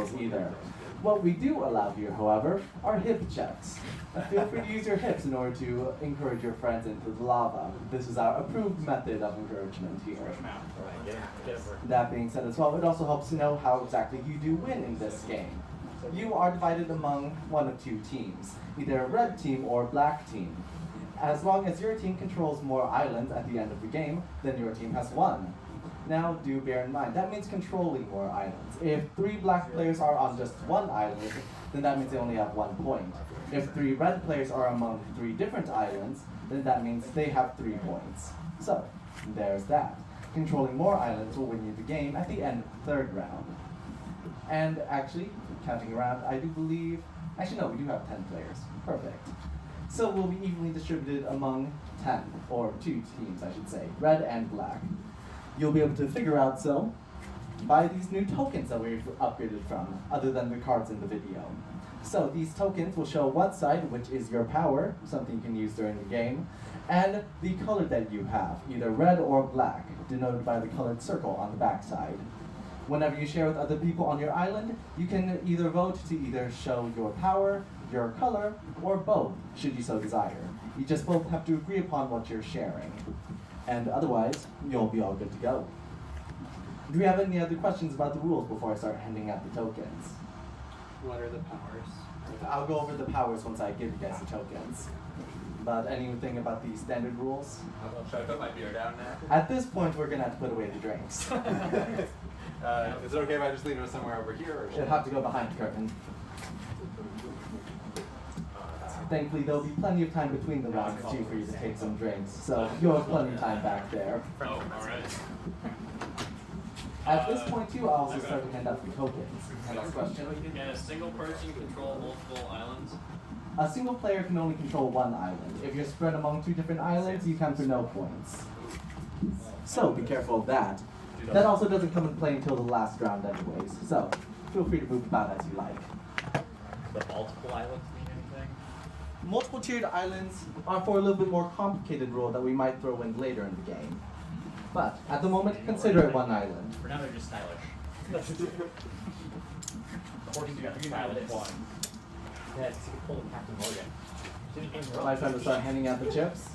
controls either. What we do allow here, however, are hip checks. Feel free to use your hips in order to encourage your friends into the lava. This is our approved method of encouragement here. That being said as well, it also helps to know how exactly you do win in this game. You are divided among one of two teams, either a red team or a black team. As long as your team controls more islands at the end of the game, then your team has won. Now, do bear in mind, that means controlling more islands. If 3 black players are on just one island, then that means they only have 1 point. If 3 red players are among 3 different islands, then that means they have 3 points. So, there's that. Controlling more islands will win you the game at the end of the 3rd round. And actually, counting around, I do believe, actually no, we do have 10 players. Perfect. So we'll be evenly distributed among 10, or 2 teams I should say, red and black. You'll be able to figure out, so, by these new tokens that we've upgraded from, other than the cards in the video. So these tokens will show one side, which is your power, something you can use during the game, and the color that you have, either red or black, denoted by the colored circle on the back side. Whenever you share with other people on your island, you can either vote to either show your power, your color, or both, should you so desire. You just both have to agree upon what you're sharing. And otherwise, you'll be all good to go. Do we have any other questions about the rules before I start handing out the tokens? What are the powers? I'll go over the powers once I give you guys the tokens. But anything about the standard rules? Should I put my beer down now? At this point, we're gonna have to put away the drinks. Is it okay if I just leave it somewhere over here? Or You'll have to go behind the curtain. Thankfully, there'll be plenty of time between the rounds too for you to take some drinks, so you'll have plenty of time back there. Oh, alright. At this point too, I'll also start to hand out the tokens. Next question. Can a single person control multiple islands? A single player can only control one island. If you're spread among 2 different islands, you count for no points. So be careful of that. That also doesn't come into play until the last round anyways, so feel free to move about as you like. The multiple islands mean anything? Multiple tiered islands are for a little bit more complicated rule that we might throw in later in the game. But at the moment, consider it one island. For now, they're just stylish. According to stylish one. Yeah, it's pull the Captain Morgan. My friend will start handing out the chips.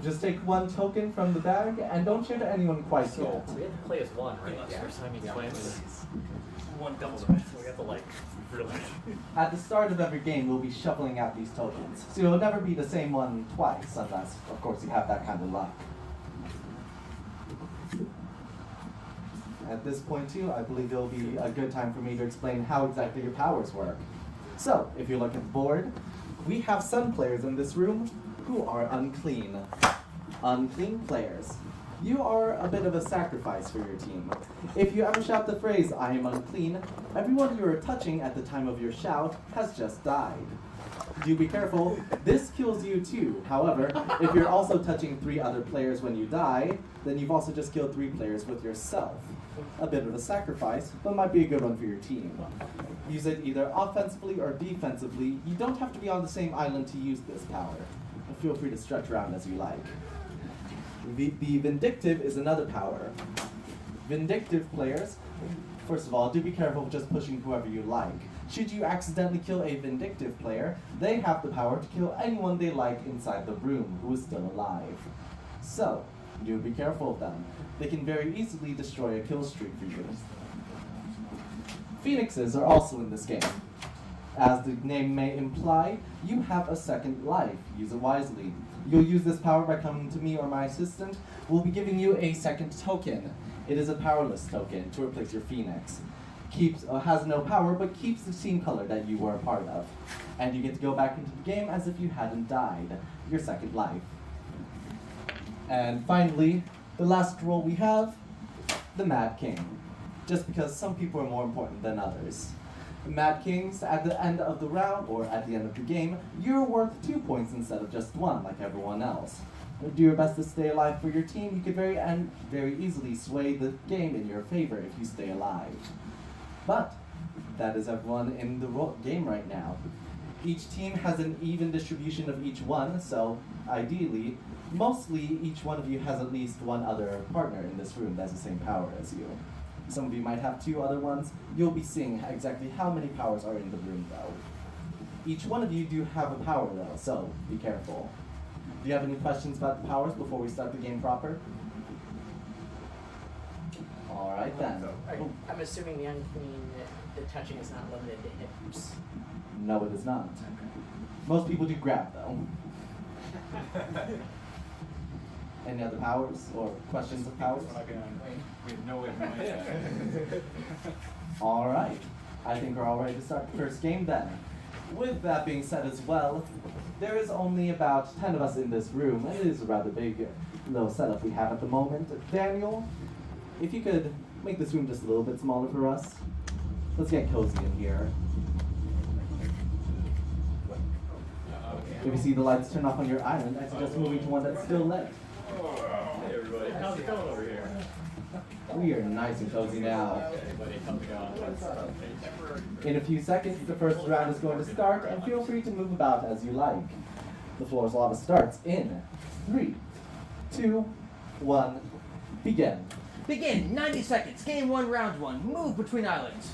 Just take 1 token from the bag and don't share to anyone quite yet. We have to play as one, right? Yeah. First time he twins. One double So we have to like really. At the start of every game, we'll be shuffling out these tokens. So you'll never be the same one twice, unless, of course, you have that kind of luck. At this point too, I believe it'll be a good time for me to explain how exactly your powers work. So, if you look at the board, we have some players in this room who are unclean. Unclean players. You are a bit of a sacrifice for your team. If you ever shout the phrase, "I am unclean," everyone you are touching at the time of your shout has just died. Do be careful, this kills you too. However, if you're also touching 3 other players when you die, then you've also just killed 3 players with yourself. A bit of a sacrifice, but might be a good one for your team. Use it either offensively or defensively. You don't have to be on the same island to use this power. Feel free to stretch around as you like. The Vindictive is another power. Vindictive players, first of all, do be careful with just pushing whoever you like. Should you accidentally kill a Vindictive player, they have the power to kill anyone they like inside the room who is still alive. So, do be careful of them. They can very easily destroy a kill streak for you. Phoenixes are also in this game. As the name may imply, you have a second life. Use it wisely. You'll use this power by coming to me or my assistant. We'll be giving you a second token. It is a powerless token to replace your Phoenix. Has no power, but keeps the team color that you were a part of. And you get to go back into the game as if you hadn't died. Your second life. And finally, the last role we have, the Mad King. Just because some people are more important than others. Mad Kings, at the end of the round, or at the end of the game, you're worth 2 points instead of just 1, like everyone else. Do your best to stay alive for your team. You could very easily sway the game in your favor if you stay alive. But that is everyone in the game right now. Each team has an even distribution of each one, so ideally, mostly each one of you has at least 1 other partner in this room that has the same power as you. Some of you might have 2 other ones. You'll be seeing exactly how many powers are in the room, though. Each one of you do have a power, though, so be careful. Do you have any questions about the powers before we start the game proper? All right, then. I'm assuming the unclean, the touching is not limited to hips. No, it is not. Most people do grab, though. Any other powers or questions of powers? We have no way of knowing that. All right. I think we're all ready to start the first game then. With that being said as well, there is only about 10 of us in this room, and it is a rather big little setup we have at the moment. Daniel, if you could make this room just a little bit smaller for us. Let's get cozy in here. If you see the lights turn off on your island, I suggest moving to one that's still lit. Hey everybody, how's it going over here? We are nice and cozy now. Hey buddy, how's it going? In a few seconds, the first round is going to start, and feel free to move about as you like. The floor's lava starts in 3, 2, 1, begin. Begin. 90 seconds. Game 1, round 1. Move between islands.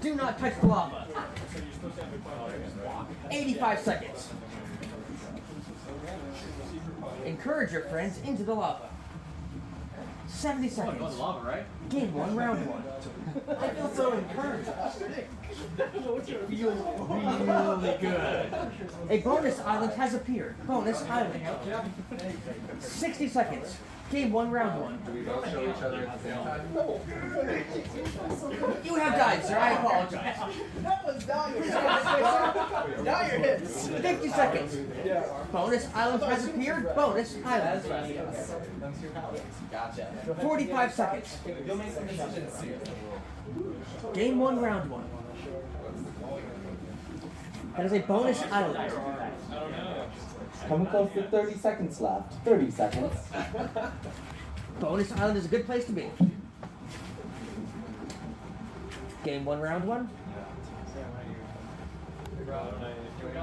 Do not touch the lava. 85 seconds. Encourage your friends into the lava. 70 Oh, seconds. going to lava, right? Game 1, round 1. I feel so encouraged. Really good. A bonus island has appeared. Bonus island. 60 seconds. Game 1, round 1. Do we both show each other at the same time? You have died, sir. I apologize. That was dire. Dire hits. 50 seconds. Bonus island has appeared. Bonus island. Gotcha. 45 seconds. You'll make some decisions soon. Game 1, round 1. That is a bonus island. Coming close to 30 seconds left. 30 seconds. Bonus island is a good place to be. Game 1, round 1. You're going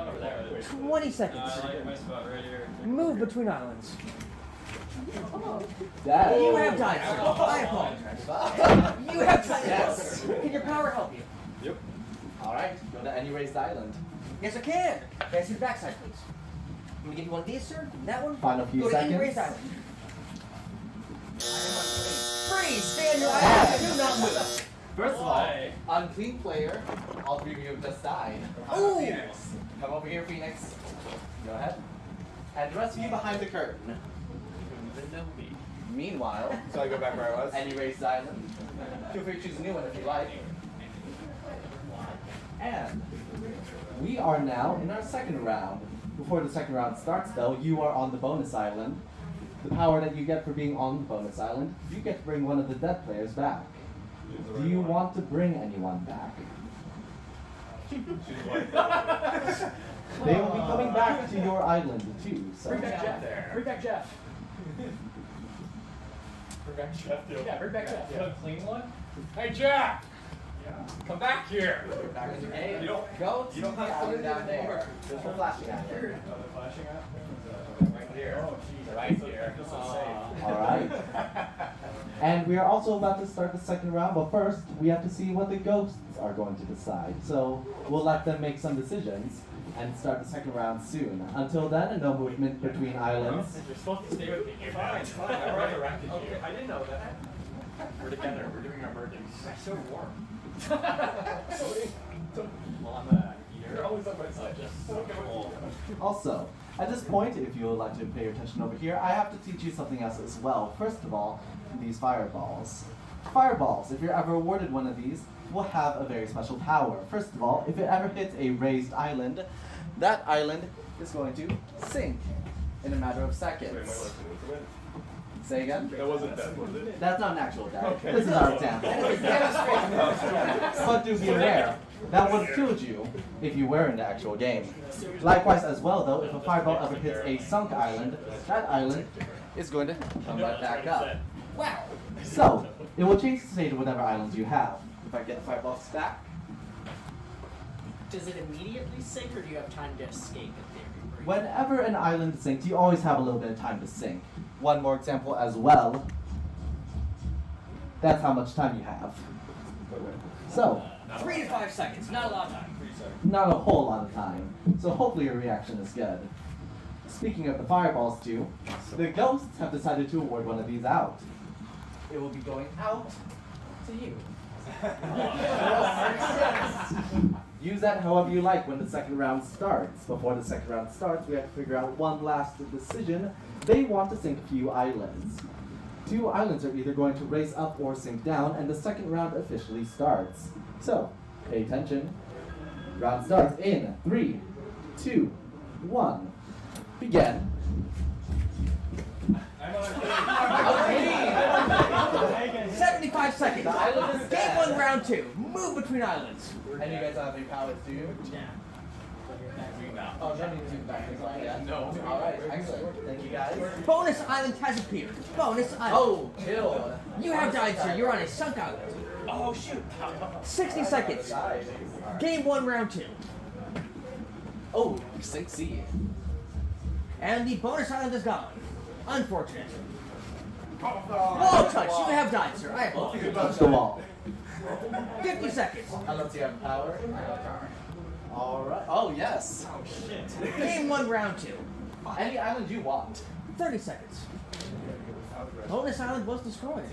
over there. 20 seconds. I like my spot right here. Move between islands. Dad. You have died, sir. I apologize. You have died. Yes. Can your power help you? Yep. All right, go to any raised island. Yes, I can. Pass you the backside, please. I'm gonna give you one of these, sir. That one. Final few Go to any seconds. raised island. Freeze. Stay on your island. Do not move. First of all, Why? unclean player. All 3 of you have just died. Ooh. Phoenix. Come over here, Phoenix. Go ahead. And the rest of you behind the curtain. Even know me. Meanwhile, So I go back where I was? any raised island. Feel free to choose a new one if you like. And we are now in our second round. Before the second round starts, though, you are on the bonus island. The power that you get for being on the bonus island, you get to bring one of the dead players back. Do you want to bring anyone back? They will be coming back to your island too. So Bring back Jeff. Bring back Jeff. Bring back Jeff. Yeah, bring back Jeff. A clean one? Hey, Jeff! Come back here. back in the game. You don't- Go to you don't the have to island do down it there. anymore. There's no flashing out there. Flashing up? Right here. Right here. All right. And we are also about to start the second round, but first we have to see what the ghosts are going to decide. So we'll let them make some decisions and start the second round soon. Until then, no movement between islands. You're supposed to stay with me here. Fine, fine. I resurrected you. I didn't know that. We're together. We're doing our merging. It's so warm. Well, I'm a eater. You're always on my side. Just so cold. Also, at this point, if you would like to pay your attention over here, I have to teach you something else as well. First of all, these fireballs. Fireballs, if you're ever awarded one of these, will have a very special power. First of all, if it ever hits a raised island, that island is going to sink in a matter of seconds. Say again? That wasn't death, was it? That's not an actual death. This is our example. But do be aware, that would have killed you if you were in the actual game. Likewise as well though, if a fireball ever hits a sunk island, that island is going to come right back up. Wow. So, it will change the state of whatever islands you have. If I get the fireballs back, Does it immediately sink, or do you have time to escape in theory? whenever an island sinks, you always have a little bit of time to sink. One more example as well. That's how much time you have. So, 3 to 5 seconds, not a lot of time. not a whole lot of time. So hopefully your reaction is good. Speaking of the fireballs too, the ghosts have decided to award one of these out. It will be going out to you. Use that however you like when the second round starts. Before the second round starts, we have to figure out one last decision. They want to sink a few islands. 2 islands are either going to race up or sink down, and the second round officially starts. So, pay attention. Round starts in 3, 2, 1. Begin. 75 seconds. The island is Game dead. 1, round 2. Move between islands. And you guys have any powers, do you? Yeah. Oh, no need to back this line, yeah? No. Alright, excellent. Thank you guys. Bonus island has appeared. Bonus island. Oh, chill. You have died, sir. You're on a sunk island. Oh shoot! 60 seconds. Game 1, round 2. Oh, sink sea. And the bonus island is gone. Unfortunate. Wall touch. You have died, sir. I You apologize. touch the wall. 50 seconds. Unless you have power. Alright. Oh, yes. Oh shit! Game 1, round 2. Any island you want. 30 seconds. Bonus island was destroyed.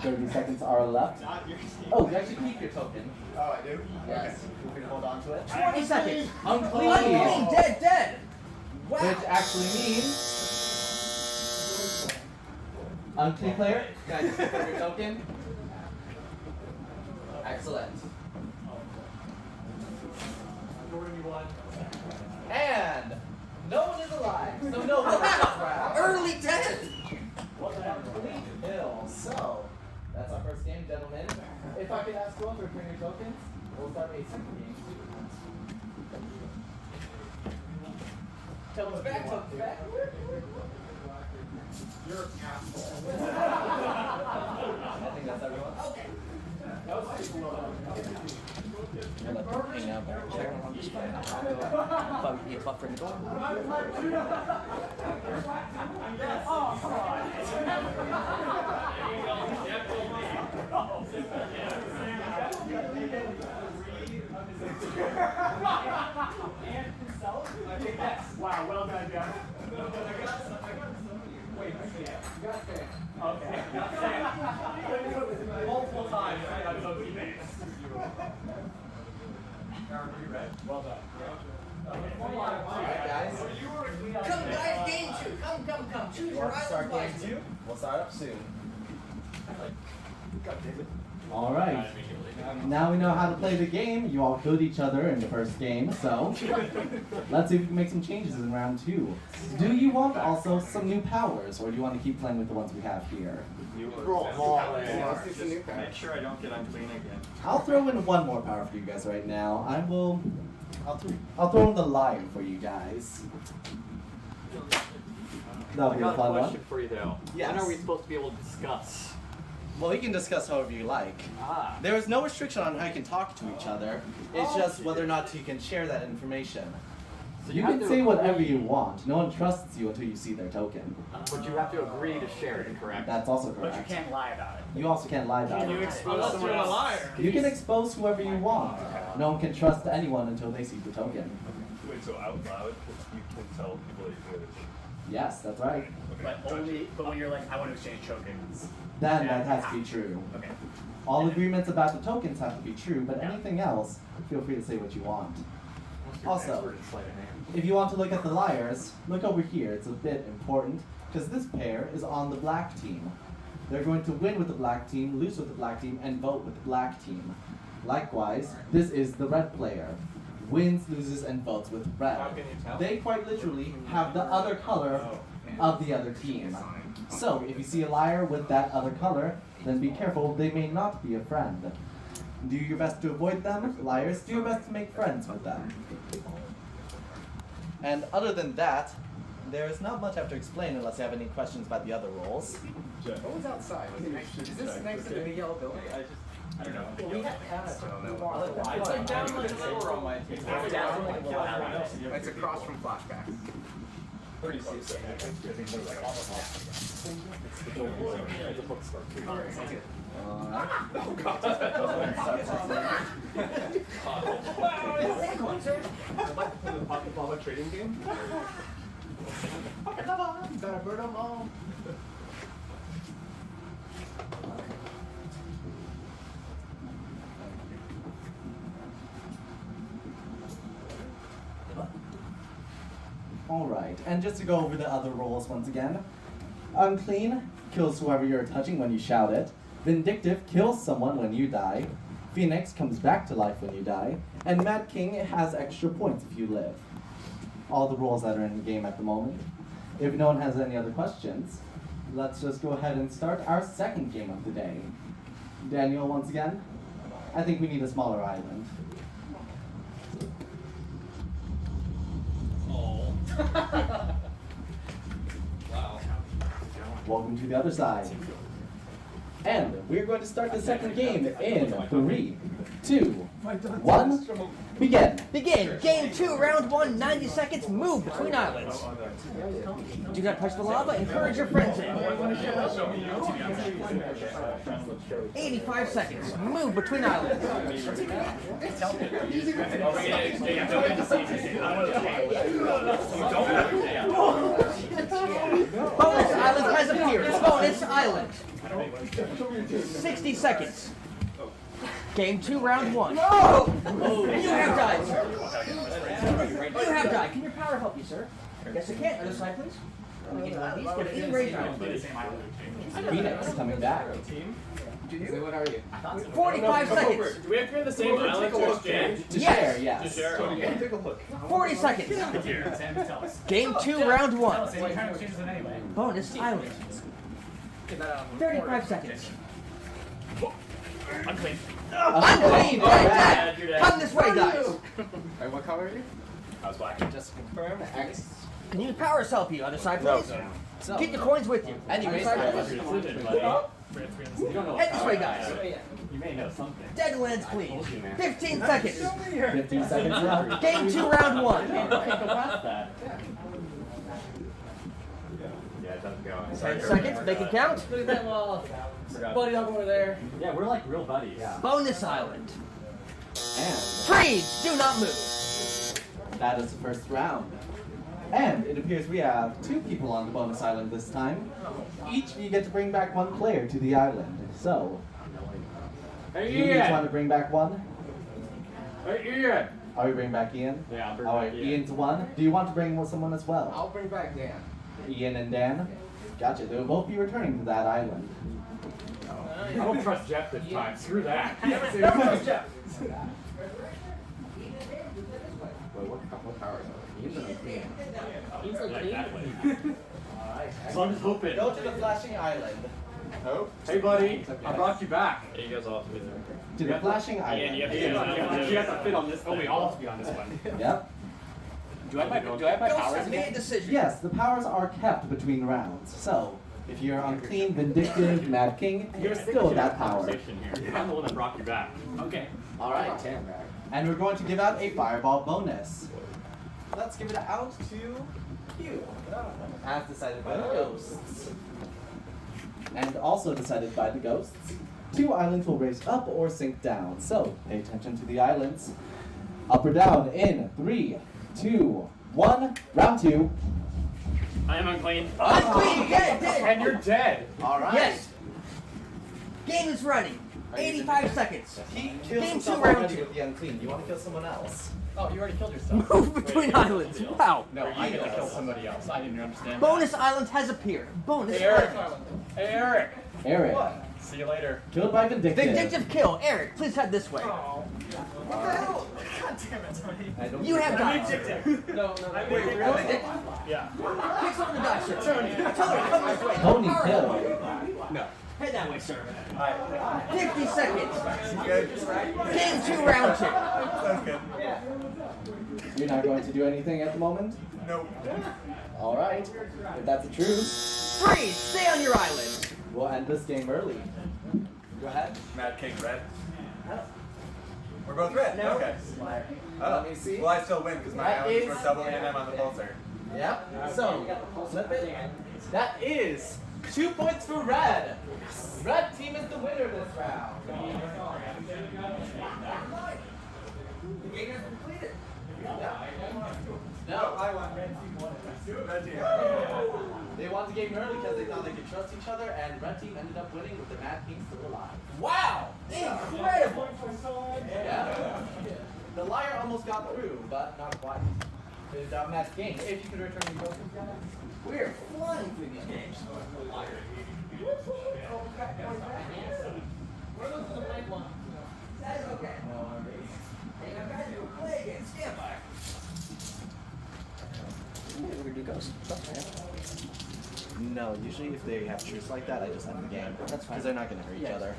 30 seconds are left. Oh, you actually keep your token. Oh, I do? Yes. You can hold on to it. 20 seconds. Unclean. Unclean. Dead. Wow. Which actually means unclean player. Guys, you keep your token. Excellent. And no one is alive, so no one is round. Early death. What a complete kill. So, that's our first game, gentlemen. If I could ask one to return your tokens, we'll start a second game. Tokens back, tokens back. You're an asshole. I think that's everyone. Okay. You're like hang out there. Check on this phone. But we need buffer in the door. Wow, well done, guys. Wait, okay. Multiple times I got so teammates. Well done. Alright, guys. Come, guys, game 2. Come. Choose your Start island game wisely. 2. We'll start up soon. Alright. Now we know how to play the game. You all killed each other in the first game, so let's see if we can make some changes in round 2. Do you want also some new powers, or do you want to keep playing with the ones we have here? Make sure I don't get unclean again. I'll throw in one more power for you guys right now. I'll throw in the lion for you guys. That'll I be a got a fun question one. for you though. Yes. When are we supposed to be able to discuss? Well, you can discuss however you like. Ah. There is no restriction on how you can talk to each other. It's just whether or not you can share that information. So You have can to say whatever agree- you want. No one trusts you until you see their token. But you have to agree to share it, correct? That's also But you correct. can't lie about it. You also can't lie about it. expose someone else? You can expose whoever you want. No one can trust anyone until they see the token. Wait, so out loud, you can tell people that you can get Yes, that's right. But when you're like, I want to exchange tokens. Then that has to be true. Okay. All agreements about the tokens have to be true, but anything else, feel free to say what you want. Also, if you want to look at the liars, look over here. It's a bit important, because this pair is on the black team. They're going to win with the black team, lose with the black team, and vote with the black team. Likewise, this is the red player. Wins, loses, and votes with red. How can you tell? They quite literally have the other color of the other team. So, if you see a liar with that other color, then be careful, they may not be a friend. Do your best to avoid them, liars. Do your best to make friends with them. And other than that, there's not much I have to explain unless you have any questions about the other roles. What was outside? Was it next, is this next to the big yellow building? I don't know. It's across from flashbacks. Pretty close. Oh god. I'd like to play the Pocket Lava trading game. Gotta burn them all. Alright, and just to go over the other roles once again. Unclean kills whoever you're touching when you shout it. Vindictive kills someone when you die. Phoenix comes back to life when you die. And Mad King has extra points if you live. All the roles that are in the game at the moment. If no one has any other questions, let's just go ahead and start our second game of the day. Daniel, once again, I think we need a smaller island. Oh. Wow. Welcome to the other side. And we're going to start the second game in 3, 2, 1, begin. Begin. Game 2, round 1, 90 seconds. Move between islands. Do not touch the lava. Encourage your friends in. 85 seconds. Move between islands. Bonus island has appeared. Bonus island. 60 seconds. Game 2, round 1. You have died, sir. You have died. Can your power help you, sir? Yes, it can. Other side, please. Let me get one of these. Get an even raise round, please. Phoenix coming back. What are you? 45 seconds. Do we have to be on the same island to exchange? To Yes. share, yes. To share? Okay. Take a look. 40 seconds. Game 2, round 1. Bonus island. 35 seconds. Unclean. Unclean! Alright. Come this way, guys. Alright, what color are you? I was black. Just to confirm, X. Can you powers help you? Other side, please. Keep the coins with you. Anyways, Other side, please. Head this way, guys. You may know something. Deadlands, please. 15 seconds. 15 seconds left. Game 2, round 1. Can't go past that. Yeah, it doesn't go. 10 seconds. Make it count. Look at that wall. Buddy dog over there. Yeah, we're like real buddies. Bonus island. And Freeze! Do not move. that is the first round. And it appears we have 2 people on the bonus island this time. Each of you get to bring back 1 player to the island. So, do you each want to bring back 1? Hey, Ian. Are we bringing back Ian? Yeah, I'll bring Alright, back Ian. Ian's 1. Do you want to bring someone as well? I'll bring back Dan. Ian and Dan? Gotcha. They will both be returning to that island. I don't trust Jeff this time. Screw that. Wait, what powers are you? He's an unclean. He's Like like that way. Alright. So I'm just hoping. Go to the flashing island. Oh? Hey, buddy. I brought you back. Hey, you guys all have to be there. To the flashing Ian, island. you have to You have to fit on this. Oh, we all have to be on this one. Yep. Do I have my powers Made a again? decision. Yes, the powers are kept between rounds. So, if you're unclean, vindictive, Mad King, you're still that power. Conversation here. I'm the one that brought you back. Okay. Alright, Dan back. And we're going to give out a fireball bonus. Let's give it out to you. As decided by the ghosts. And also decided by the ghosts, 2 islands will raise up or sink down. So, pay attention to the islands. Up or down in 3, 2, 1, round 2. I am unclean. Unclean, dead, dead. And you're dead. Alright. Yes. Game is running. 85 seconds. He kills Game himself 2, round already 2. with the unclean. Do you want to kill someone else? Oh, you already killed yourself. Move between islands. Wow. No, I get to kill somebody else. I didn't understand. Bonus island has appeared. Bonus Hey, Eric. island. Hey, Eric. Eric. See you later. Killed by vindictive. Vindictive kill. Eric, please head this way. God damn it, Tony. I don't You have died. No, wait, really? Yeah. Kick some of the dice, sir. Tony, come this way. Tony Power kill. help. No. Head that way, sir. Alright. 50 seconds. Good. Game 2, round 2. Sounds good. You're not going to do anything at the moment? Nope. Alright. If that's the truth, Freeze. Stay on your island. we'll end this game early. Go ahead. Mad King red. We're both red. No. Okay. Let Oh, me see. well, I still win because my That islands is- were doubling and I'm on the pulsar. Yep. So, flip it. That is 2 points for red. Red team is the winner this round. The game is completed. No, I won. Red team won it. Red team. They won the game early because they thought they could trust each other, and red team ended up winning with the mad king still alive. Wow! Incredible! Yeah. The liar almost got through, but not quite. Good job, Mad King. If you could return your tokens, guys. We're flying through these games. That is okay. Hey, now guys, we'll play again. Stand by. We're gonna do ghost. No, usually if they have truths like that, I just end the game. That's fine. Because they're not going to hurt each other.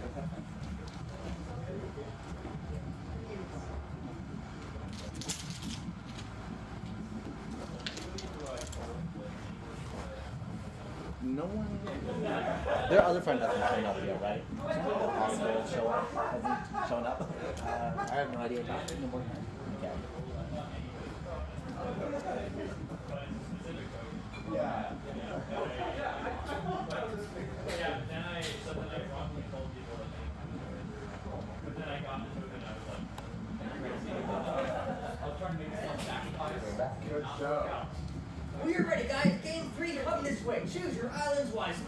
No one. Their other friend hasn't shown up yet, right? Possible show up. Hasn't shown up. I have no idea about it. Okay. Good show. We're ready, guys. Game 3 coming this way. Choose your islands wisely.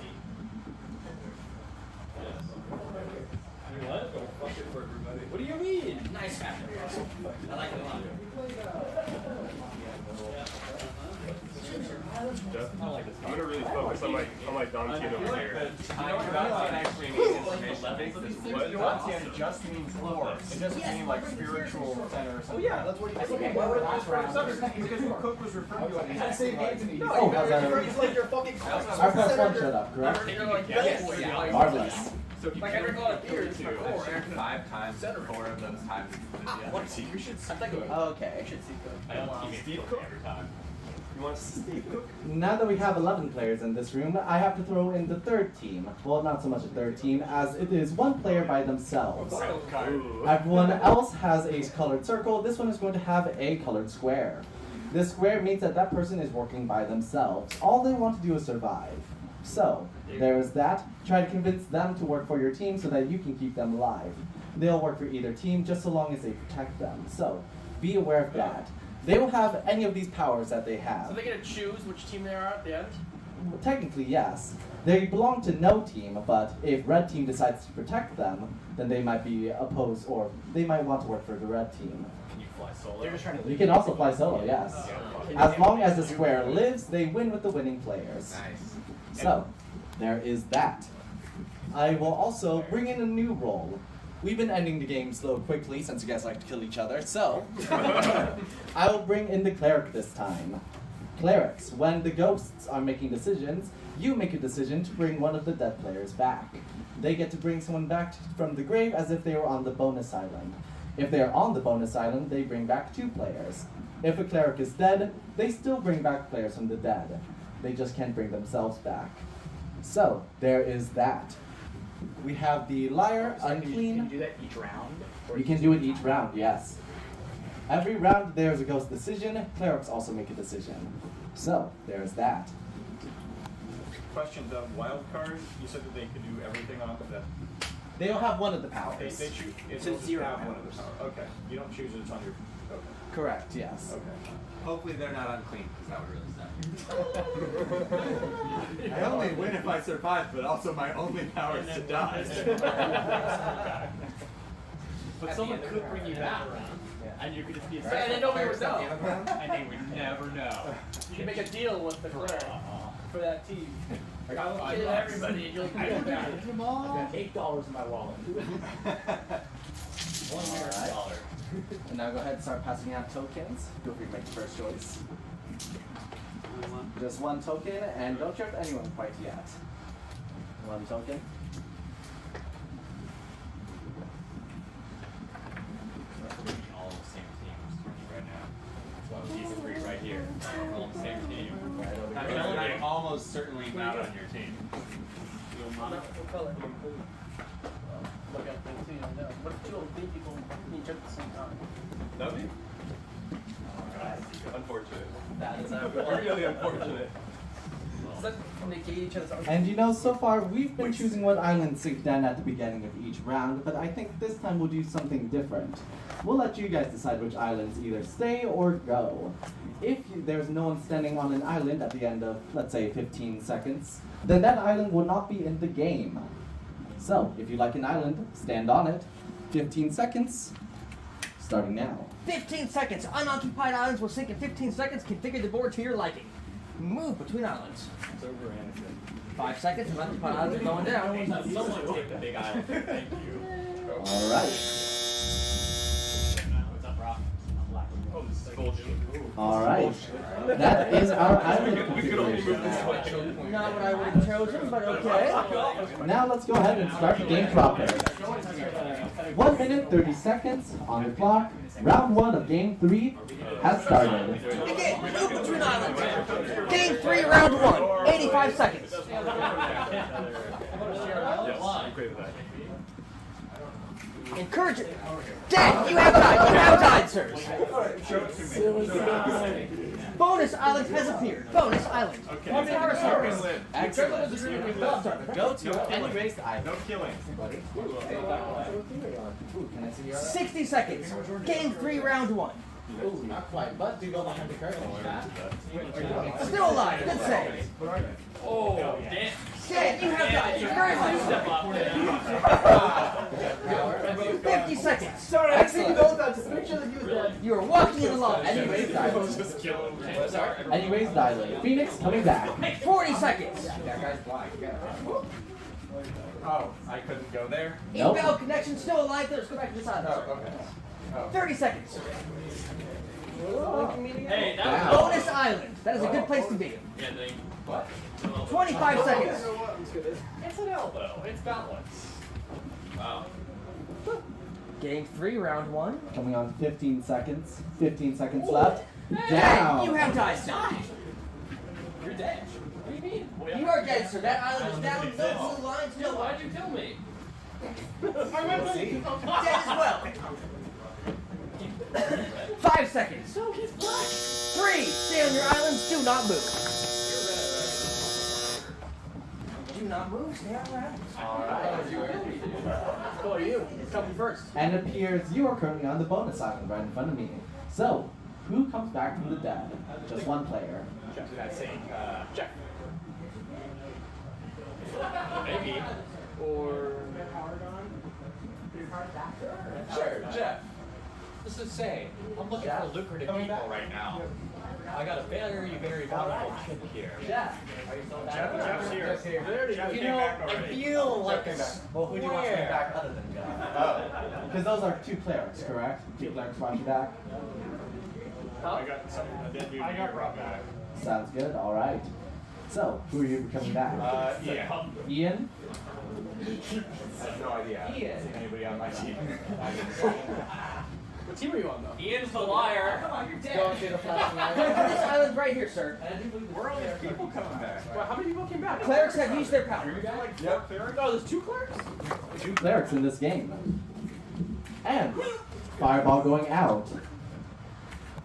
What? Don't fuck it for everybody. What do you mean? Nice hat. I like it a lot. Choose your islands wisely. I'm gonna really focus on my Dantian over here. Dantian just means force. It doesn't mean like spiritual center or something. Yeah, that's what he said. Why would it last for some reason? Because your cook was referring to it. He didn't say name to me. Oh, how's that? It's like your fucking Our first one shut up, correct? Yes. Marvelous. So if you Like can every recall goal here, is it's for four. 5 times, 4 of those times it's the You should see Okay. I don't team Steve Cook every time. You want Steve Cook? Now that we have 11 players in this room, I have to throw in the third team. Well, not so much a third team, as it is one player by themselves. Everyone else has a colored circle. This one is going to have a colored square. This square means that that person is working by themselves. All they want to do is survive. So, there is that. Try to convince them to work for your team so that you can keep them alive. They'll work for either team just so long as they protect them. So, be aware of that. They will have any of these powers that they have. So they get to choose which team they are at the end? Technically, yes. They belong to no team, but if red team decides to protect them, then they might be opposed, or they might want to work for the red team. Can you fly solo? They're just trying to You can also fly solo, yes. As long as the square lives, they win with the winning players. Nice. So, there is that. I will also bring in a new role. We've been ending the game slow quickly since you guys like to kill each other, so I will bring in the cleric this time. Clerics, when the ghosts are making decisions, you make a decision to bring one of the dead players back. They get to bring someone back from the grave as if they were on the bonus island. If they are on the bonus island, they bring back 2 players. If a cleric is dead, they still bring back players from the dead. They just can't bring themselves back. So, there is that. We have the liar, unclean. Can you do that each round? Or You can do it each round, yes. Every round there's a ghost decision. Clerics also make a decision. So, there's that. Question, the wild card, you said that they could do everything off of that. They'll have one of the powers. They choose, It's it's a zero have one of powers. the power. Okay, you don't choose it, it's on your, okay. Correct, yes. Okay. Hopefully they're not unclean, because that would really suck. I only win if I survive, but also my only power is to die. But someone could bring you back, and you could just be a And then nobody would know. and they would never know. You can make a deal with the cleric for that team. I'll kill everybody and you'll bring it back. I've got $8 in my wallet. Alright. And now go ahead and start passing out tokens. Feel free to make the first choice. Just one token, and don't trust anyone quite yet. One token. All on the same team right now. So these 3 right here, all on the same team. Right over I here. mean, I'm almost certainly not on your team. What color? Look at the team, I know. What if 2 of the people meet each other at the same time? That'd be unfortunate. That is Really unfortunate. Does that negate each other's arguments? And you know, so far we've been choosing what islands sink down at the beginning of each round, but I think this time we'll do something different. We'll let you guys decide which islands either stay or go. If there's no one standing on an island at the end of, let's say, 15 seconds, then that island will not be in the game. So, if you like an island, stand on it. 15 seconds, starting now. 15 seconds. Unoccupied islands will sink in 15 seconds. Configure the board to your liking. Move between islands. It's over, Anakin. 5 seconds. Unoccupied islands are going down. Someone take the big island. Thank you. All right. What's up, Rock? I'm black. Oh, this is bullshit. All right. That is our island We could only move this configuration. way. Not what I would have chosen, but okay. Now let's go ahead and start the game proper. 1 minute, 30 seconds on the clock. Round 1 of game 3 has started. Begin. Move between islands. Game 3, round 1. 85 seconds. Yes, I'm great with that. Encourage it. Dead. You have died. You have died, sirs. Bonus island has appeared. Bonus island. Okay. Excellent. Go to any race island. No killing. Ooh, can I see your 60 seconds. Game 3, round 1. Ooh, not quite, but do go behind the curtain. Still alive. Good save. Oh, damn. Dead. You have died. You're very much. Step up. 50 seconds. Sorry, I see you both out. Just make sure that you was dead. You are walking in the lava. Anyways, dilate. Anyways, dilate. Phoenix coming back. 40 seconds. That guy's blind. Oh, I couldn't go there? Nope. Invalid connection. Still alive. Let's go back to this island. Oh, okay. Oh. 30 seconds. Hey, that was Bonus island. That is a good place to be. Yeah, they. What? 25 seconds. It's an elbow. It's balance. Wow. Game 3, round 1. Coming on 15 seconds. 15 seconds left. Hey, Down. you have died. You're dead. What do you mean? You are dead, sir. That island is down. No blue lines. No Why'd you kill me? dead as well. 5 seconds. 3. Stay on your islands. Do not move. Do not move. Stay on your islands. Who are you? Coming first. And it appears you are currently on the bonus island right in front of me. So, who comes back from the dead? Just one player. That's saying, check. Maybe. Or. Sure, Jeff. This is say, I'm looking for lucrative people right now. I got a very valuable kid here. Jeff. Jeff's here. You know, I feel like a Well, who do you want to bring back other than Jeff? Oh. Because those are 2 clerics, correct? 2 clerics brought you back? I got something. I did do. I got brought back. Sounds good, alright. So, who are you coming back? Yeah. Ian? I have no idea. Ian. Anybody on my team? What team are you on, though? Ian's the liar. This island right here, sir. Where are all these people coming back? Well, how many people came back? Clerics have used their power. Yep. Oh, there's 2 clerics? 2 clerics in this game. And fireball going out.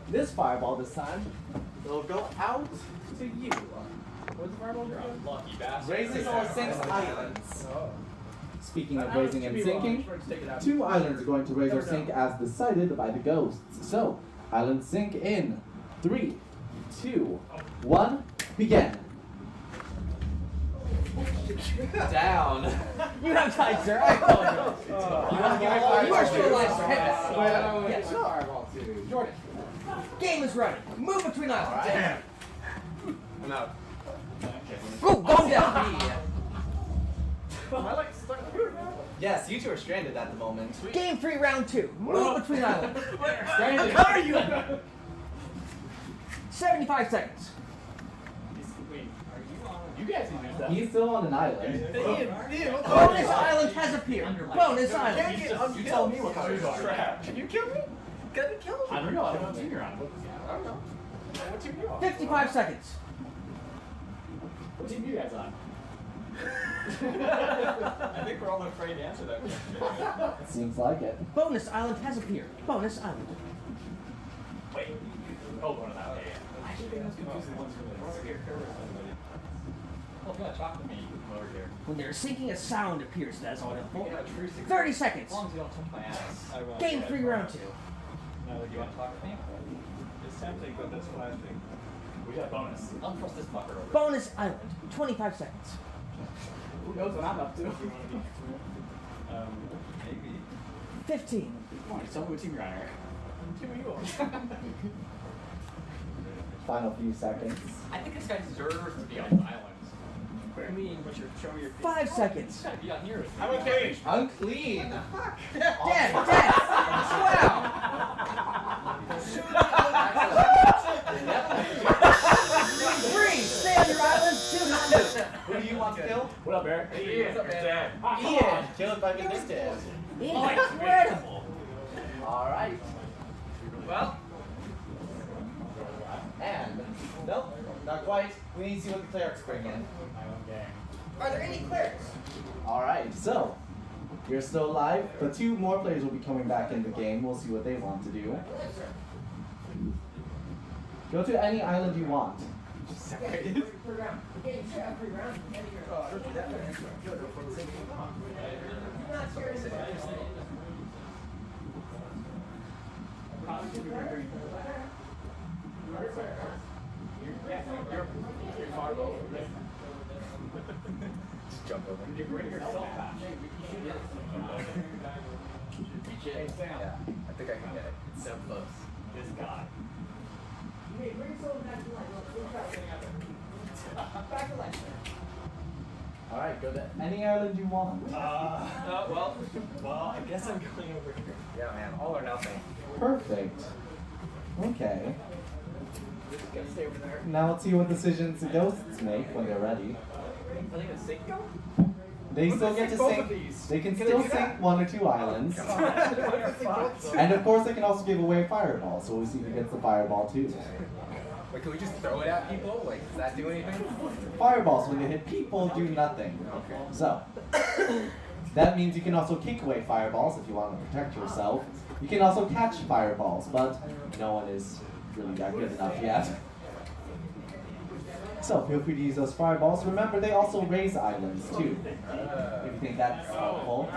This fireball this time will go out to you. What's the fireball go? Lucky bastard. Raises or sinks islands. Speaking of raising and Should be wrong. sinking, Just take it out. 2 islands are going to raise or sink as decided by the ghosts. So, islands sink in 3, 2, 1, begin. Down. You have died, sir. I apologize. You want to give me 5 You are still alive, sir. Well, Yes. fireball too. Jordan. Game is running. Move between islands. Damn. I'm out. Go, going down. Yes, you 2 are stranded at the moment. Game 3, round 2. Move between islands. Stranded. How are you? 75 seconds. You guys can do stuff. He's still on an island. Bonus island has appeared. Bonus island. You tell me what color you are. Can you kill me? Gonna kill me? I don't know. I don't know what team you're on. I don't know. What team are you on? 55 seconds. What team are you guys on? I think we're all afraid to answer that question. Seems like it. Bonus island has appeared. Bonus island. Wait. Oh, one of that. Yeah. Well, if you want to talk to me, you can come over here. When they're sinking, a sound appears that is audible. 30 seconds. As long as you don't touch my ass. I won't. Game 3, round 2. No, do you want to talk to me? It's tempting, but that's flashing. We got a bonus. I'll cross this fucker over. Bonus island. 25 seconds. Who knows what I'm up to? Maybe. 15. Come on, tell me what team you're on, Eric. Team are you on? Final few seconds. I think this guy deserves to be on the island. What do you mean? Show me your feet. 5 seconds. He's got to be on here with me. I'm okay. Unclean. Dead. Wow. Three. Stay on your island. 200. Who do you want to kill? What up, Eric? Ian, you're dead. Ian. Kill it by vindictive. Incredible. All right. Well, And nope, not quite. We need to see what the clerics bring in. Are there any clerics? All right, so you're still alive, but 2 more players will be coming back in the game. We'll see what they want to do. Go to any island you want. Just jump over. you bring yourself back. Yeah, I think I can get it. It's so close. This guy. All right, go to any island you want. Well, I guess I'm going over here. Yeah, man. All or nothing. Perfect. Okay. Gotta stay over there. Now let's see what decisions the ghosts make when they're ready. I think it's sink go? They still get to both sink. of these? They can Can still they do that? sink 1 or 2 islands. And of course, they can also give away a fireball. So we'll see who gets the fireball too. Wait, can we just throw it at people? Like, does that do anything? Fireballs, when they hit people, do nothing. Okay. So, that means you can also kick away fireballs if you want to protect yourself. You can also catch fireballs, but no one is really that good enough yet. So, feel free to use those fireballs. Remember, they also raise islands too, if you think that's helpful.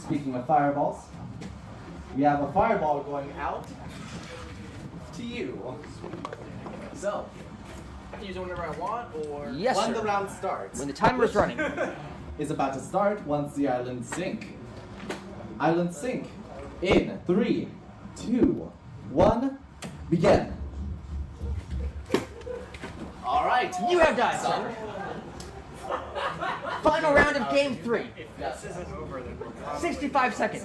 Speaking of fireballs, we have a fireball going out to you. So, I can use it whenever I want, or Yes, when sir. the round starts, When the timer is running. is about to start once the islands sink. Islands sink in 3, 2, 1, begin. All right. You have died, sir. Final round of game 3. this isn't over, then we're 65 seconds.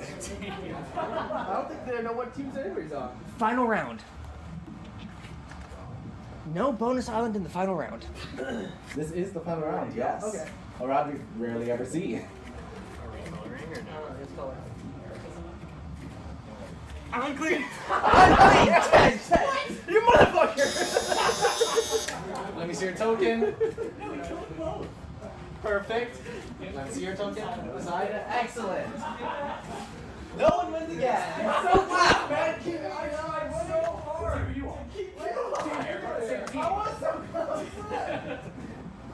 I don't think they know what teams anybody's on. Final round. No bonus island in the final round. This is the final round, yes. Okay. A round we rarely ever see. I'm unclean. You motherfucker! Let me see your token. Perfect. Let me see your token. Side. Excellent. No one wins again. So wow, man. I tried so hard. I was so close.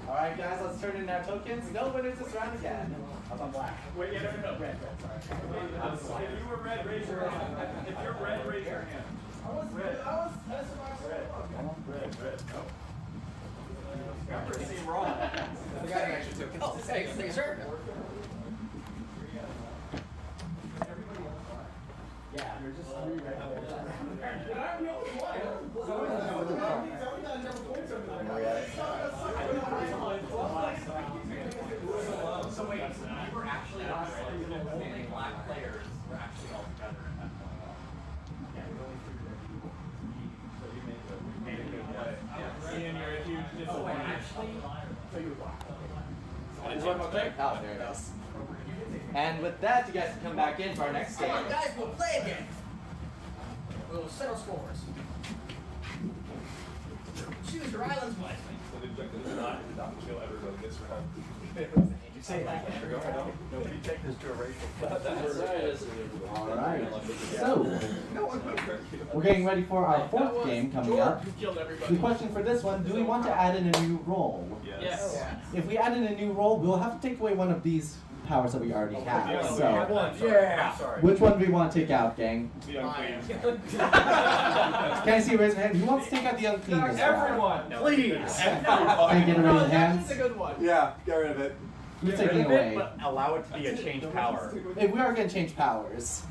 All right, guys. Let's turn in our tokens. No winners this round again. I'm black. Wait, yeah, no, red, sorry. If you were red, raise your hand. If you're red, raise your hand. Red. Red. No. Remember, see wrong. I got an extra token. Oh, thank you, sir. Yeah, there's just 3 right So wait, we were actually only black players were actually all together at that point. Ian, you're a huge disappointment. Oh, there it is. And with that, you guys can come back in for our next game. Come on, guys, we'll play again. We'll settle scores. Choose your islands wisely. So the objective is not to kill everybody this round. You say that. Nobody take this to a racial. All right. So, No one would hurt you. We're getting ready for our fourth game coming up. Who killed everybody. The question for this one, do we want to add in a new role? Yes. If we add in a new role, we'll have to take away one of these powers that we already have. So, Yeah. which one do we want to take out, gang? The unclean. Can I see a raise of hand? Who wants to take out the unclean this round? Everyone, please. Can I get a raise of hands? That's a good one. Yeah, get rid of it. Who's taking it away? But allow it to be a change power. Hey, we are going to change powers.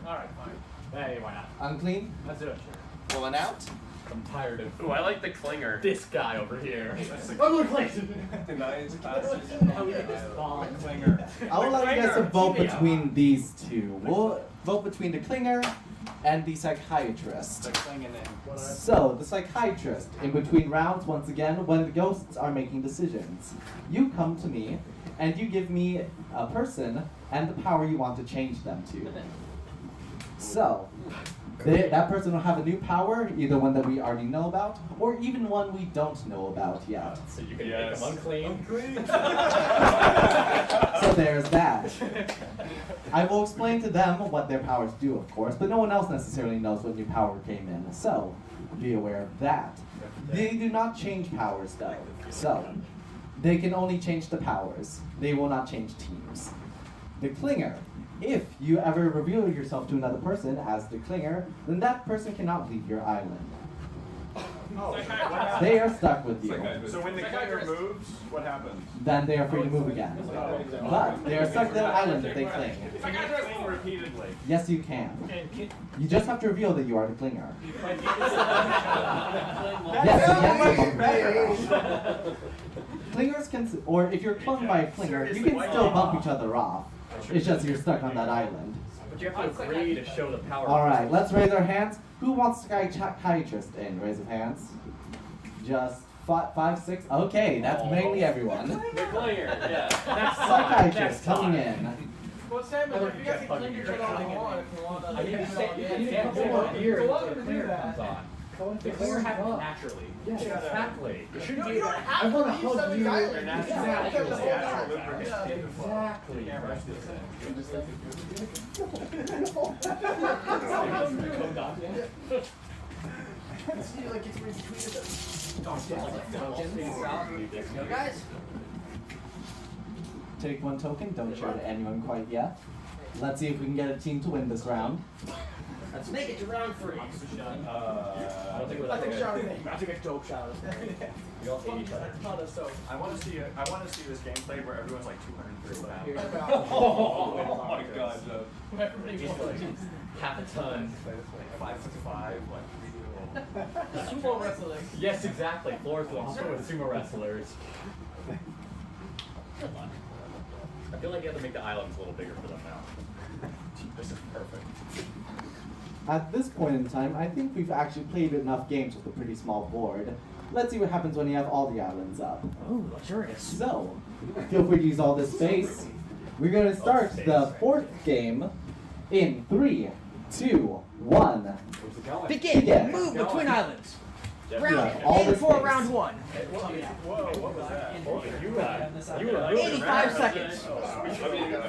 Alright, fine. Hey, why not? Unclean? Let's do it. Pulling out. I'm tired of Ooh, I like the clinger. this guy over here. Denies passes. How we get this bomb. Clinger. I would like you guys to vote between these two. We'll vote between the clinger and the psychiatrist. The clinging in. So, the psychiatrist, in between rounds, once again, when the ghosts are making decisions, you come to me and you give me a person and the power you want to change them to. So, that person will have a new power, either one that we already know about, or even one we don't know about yet. So you can Yes. make him unclean. So there's that. I will explain to them what their powers do, of course, but no one else necessarily knows what new power came in, so be aware of that. They do not change powers, though, so they can only change the powers. They will not change teams. The clinger. If you ever reveal yourself to another person as the clinger, then that person cannot leave your island. They are stuck with you. So when the clinger moves, what happens? Then they are free to move again. But they are stuck to that island if they cling. I can cling repeatedly. Yes, you can. You just have to reveal that you are the clinger. Yes, clingers can, or if you're clung by a clinger, you can still bump each other off. It's just you're stuck on that island. But you have to agree to show the power. All right, let's raise our hands. Who wants psychiatrist in? Raise of hands. Just five, six. Okay, that's mainly everyone. The clinger, yeah. Psychiatrist coming in. Well, Sam, if you guys can clean your shit all you want, if you want to. I need to say, Yeah, you yeah, can't yeah. go on here Go until on the and do clear that. comes on. The clear happens naturally. Exactly. You don't have to use some of these islands. Guys, Take one token. Don't share to anyone quite yet. Let's see if we can get a team to win this round. let's make it to round 3. I don't think it was I think that shower good. me. I took a dope shower. We all hate each other. Not a soap. I want to see this gameplay where everyone's like 230 pounds. Oh my god, Joe. Everybody wants Half a ton. 5'5", like sumo wrestling. Yes, exactly. Floors walker with sumo wrestlers. I feel like you have to make the islands a little bigger for them now. This is perfect. At this point in time, I think we've actually played enough games with a pretty small board. Let's see what happens when you have all the islands up. Ooh, luxurious. So, feel free to use all this space. We're going to start the fourth game in 3, 2, 1. Begin. Move between islands. Round. all Aim this for space. round 1. whoa, what was that? You were 85 seconds. I'm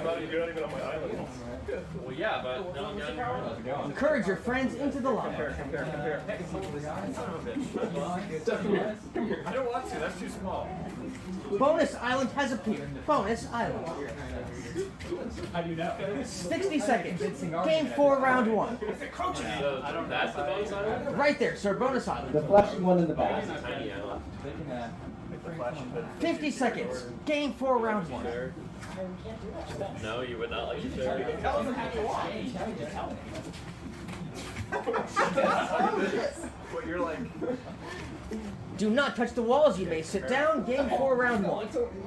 not even on my island. Well, yeah, but no, I'm gonna Encourage your friends into the lava. I don't want to, that's too small. Bonus island has appeared. Bonus island. How do you know? 60 seconds. Game 4, round 1. So that's the bonus island? Right there, sir. Bonus island. The flashing one in the back. Tiny island. 50 seconds. Game 4, round 1. No, you would not like to share. Tell them how you want. What you're like, Do not touch the walls. You may sit down. Game 4, round 1. Don't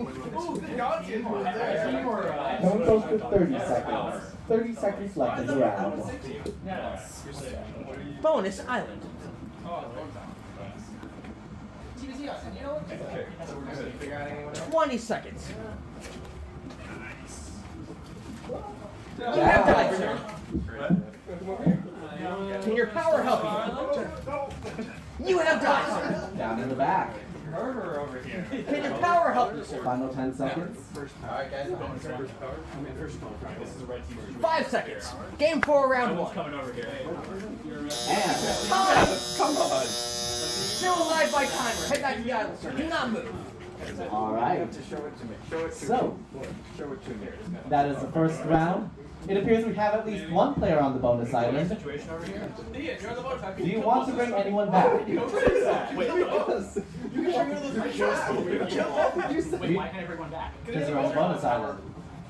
go for 30 seconds. 30 seconds left in the round. Bonus island. 20 seconds. You have died, sir. Can your power help you? You have died, sir. Down in the back. murderer over here. Can your power help you, sir? Final 10 seconds. Alright, guys. Bonus round. This is a red team. 5 seconds. Game 4, round 1. Coming over here. And Come on. Still alive by timer. Head back to the island, sir. Do not move. all right. Show it to me. Show it to me. So Show it to me. that is the first round. It appears we have at least one player on the bonus island. Situation over here. Do you want to bring anyone back? Wait, why can't I bring one back? Because you're on the bonus island.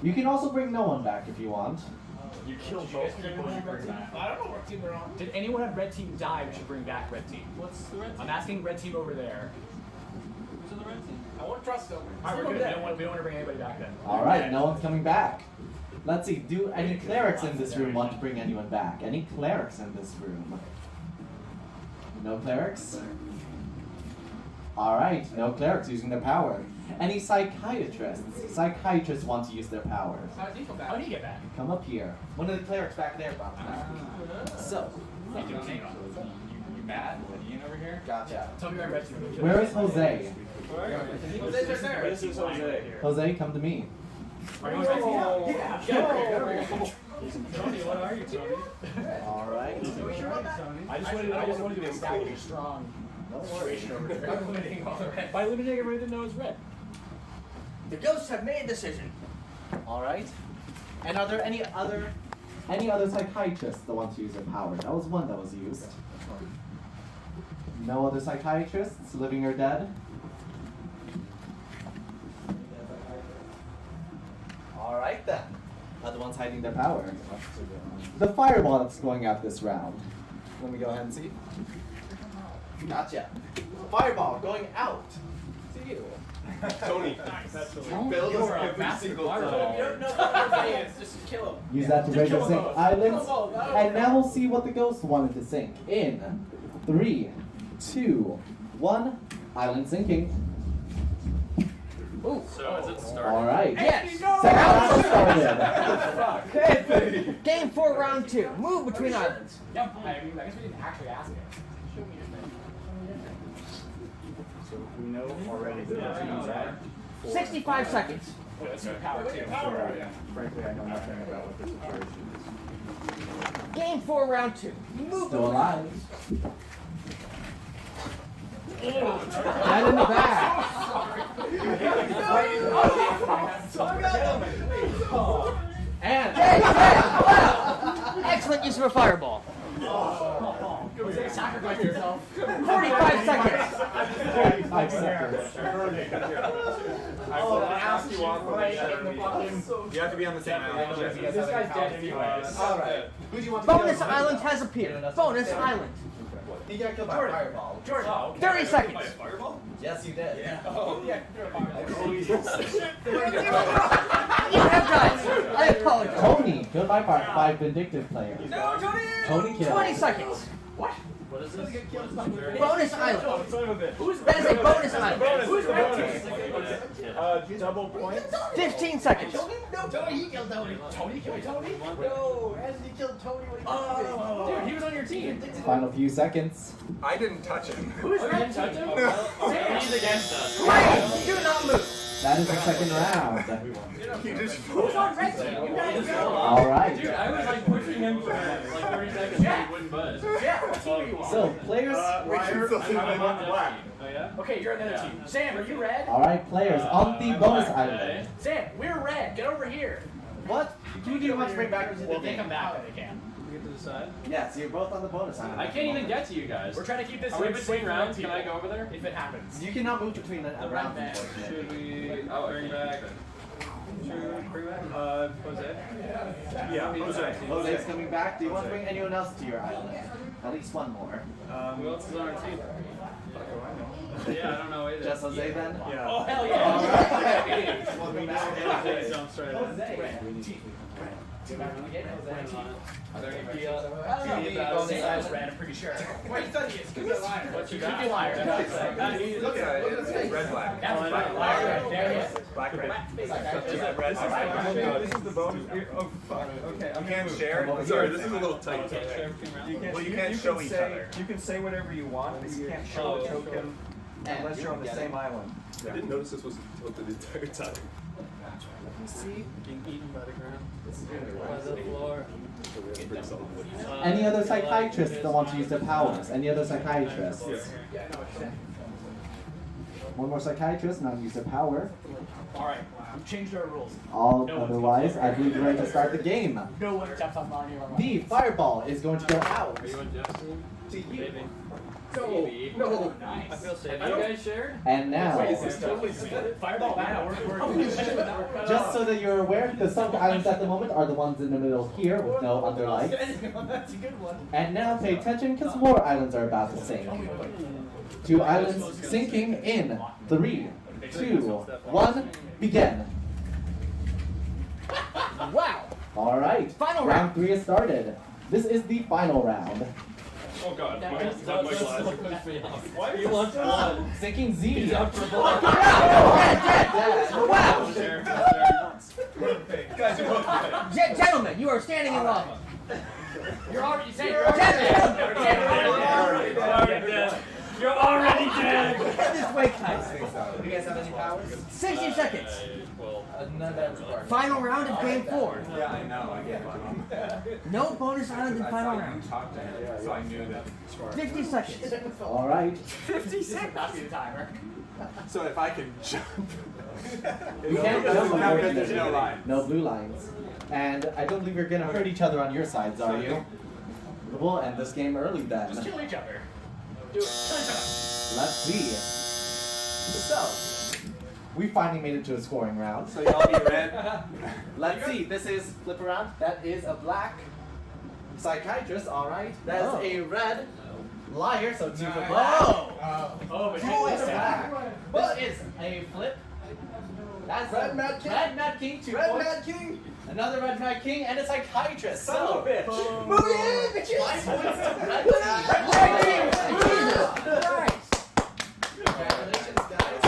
You can also bring no one back if you want. You killed both people you bring back. I don't know what team they're on. Did anyone on red team die? We should bring back red team. What's the red team? I'm asking red team over there. Who's on the red team? I won't trust them. Alright, we're good. We don't want to bring anybody back then. Alright, no one's coming back. Let's see, do any clerics in this room want to bring anyone back? Any clerics in this room? No clerics? Alright, no clerics using their power. Any psychiatrists? Psychiatrists want to use their powers. How do you get back? Come up here. One of the clerics back there, Bob. So, You mad? Ian over here? gotcha. Tell me where red team is. Where is Jose? Jose's right there. This is Jose. Jose, come to me. Are you red team? Yeah. Tony, what are you, Tony? Alright. I just wanted to establish a strong situation over there. By eliminating everybody that knows red. The ghosts have made a decision. Alright. And are there any other psychiatrists that want to use their power? That was one that was used. No other psychiatrists, living or dead? Alright then. Other ones hiding their power. The fireball that's going out this round. Let me go ahead and see. Gotcha. Fireball going out to you. Tony. Build You are a every massive single fireball. time. Just kill him. Use that to raise or sink islands. And now we'll see what the ghost wanted to sink. In 3, 2, 1. Island sinking. Ooh. So is it starting? Alright. Yes. Second round started. Game 4, round 2. Move between islands. Yep. I guess we didn't actually ask it. So we know already that the teams are 65 seconds. Well, that's your power too. Frankly, I know nothing about what the situation is. Game 4, round 2. Move Still alive. Right in the back. And Excellent use of a fireball. Sacrifice yourself. 45 seconds. 45 seconds. I will ask you off of the You have to be on the same island. This guy's dead anyways. Alright. Who do you want to Bonus kill? island has appeared. Bonus island. He got killed by a fireball. Jordan. 30 seconds. Yes, you did. Oh, yeah. You have died. I apologize. Tony, killed by vindictive player. No, Tony! Tony killed. 20 seconds. What is this? Bonus island. Son of a bitch. That is a bonus island. Who's the bonus? Double points. 15 seconds. Tony, he killed Tony. Tony killed Tony? No, hasn't he killed Tony when he Dude, he was on your team. Final few seconds. I didn't touch him. Who's red touch him? He's against us. Please do not move. That is the second round. You just Who's on red team? You guys go. Alright. Dude, I was like pushing him for like 30 seconds and he wouldn't budge. Yeah, what team are you on? So, players. I'm on black. Oh yeah? Okay, you're on the other team. Sam, are you red? Alright, players on the bonus island. Sam, we're red. Get over here. What? Who do you want to bring back into the Well, they game? come back when they can. We get to decide. Yes, you're both on the bonus island. I can't even get to you guys. We're trying to keep this Are we in between safe rounds? for Can I go over there? If it happens. You cannot move between the rounds, man. Should unfortunately. we? Oh, bring back. Should we bring back? Jose. Yeah, Jose. Jose's coming back. Do you want to bring anyone else to your island? At least one more. Who else is on our team? Yeah, I don't know either. Just Jose then? Yeah. Oh, hell yeah. Jose jumps right in. Are there any bonus red, I'm pretty sure. Wait, what's your got? liar? Look at it. It's red black. That's black. There he is. Black red. Is this is the bonus. Oh fuck. Okay. You can't share. Sorry, this is a little tight. You Well, you can't show each say, other. You can say whatever you want, but you can't show a token Unless you're on the same island. I didn't notice this was tilted the entire time. See? Being eaten by the ground. the floor. So we have to bring something. Any other psychiatrists that want to use their powers? Any other psychiatrists? One more psychiatrist, not use their power. Alright, we've changed our rules. All No. otherwise, I believe we're ready to start the game. No one jumps on Bonnie or The fireball is going to go out Are you on Jeff's team? to you. Maybe. No, Maybe. no. I feel safe. Have you guys shared? And now, Fireball, we're just so that you're aware, the sunk islands at the moment are the ones in the middle here with no other lights. That's a good one. And now pay attention because more islands are about to sink. 2 islands sinking in 3, 2, 1, begin. Wow. All right, Final round 3 is started. This is the final round. Oh god, my glasses. Why do you want one? Sinking Z. He's up for blood. Wow. Guys, you're both right. Gentlemen, you are standing in lava. You're already saying You're already dead. Get this way, guys. Do you guys have any powers? 60 seconds. Well, Final round of game 4. Yeah, I know. I get it. No bonus island in I final saw you round. talk to him, so I knew that. 50 seconds. All right. 50 seconds. That's the timer. So if I can jump. You can't It jump doesn't matter over if there's no line. No blue lines. And I don't believe you're gonna hurt each other on your sides, are you? We'll end this game early then. Just kill each other. Let's see. So, we finally made it to a scoring round. So y'all be red. Let's see. This is flip around. That is a black psychiatrist. All right. That is a red liar. So 2 for black. Oh, but Two is black. This is a flip. That's Red Mad King. Red Mad King. 2 Red points. Mad King. Another Red Mad King and a psychiatrist. Son of a bitch. Move it in, bitches. 5 points to Red King. Red King. Jesus Christ. Congratulations, guys.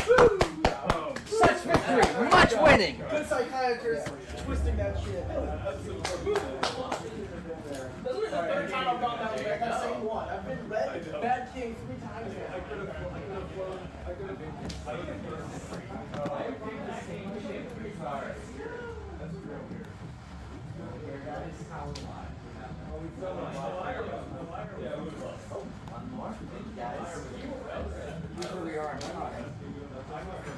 Such victory. Much winning. Good psychiatrist. Twisting that shit. this is the third time I've gone that way. That same one. I've been red. Bad King 3 times now. One more. Guys. Where we are now.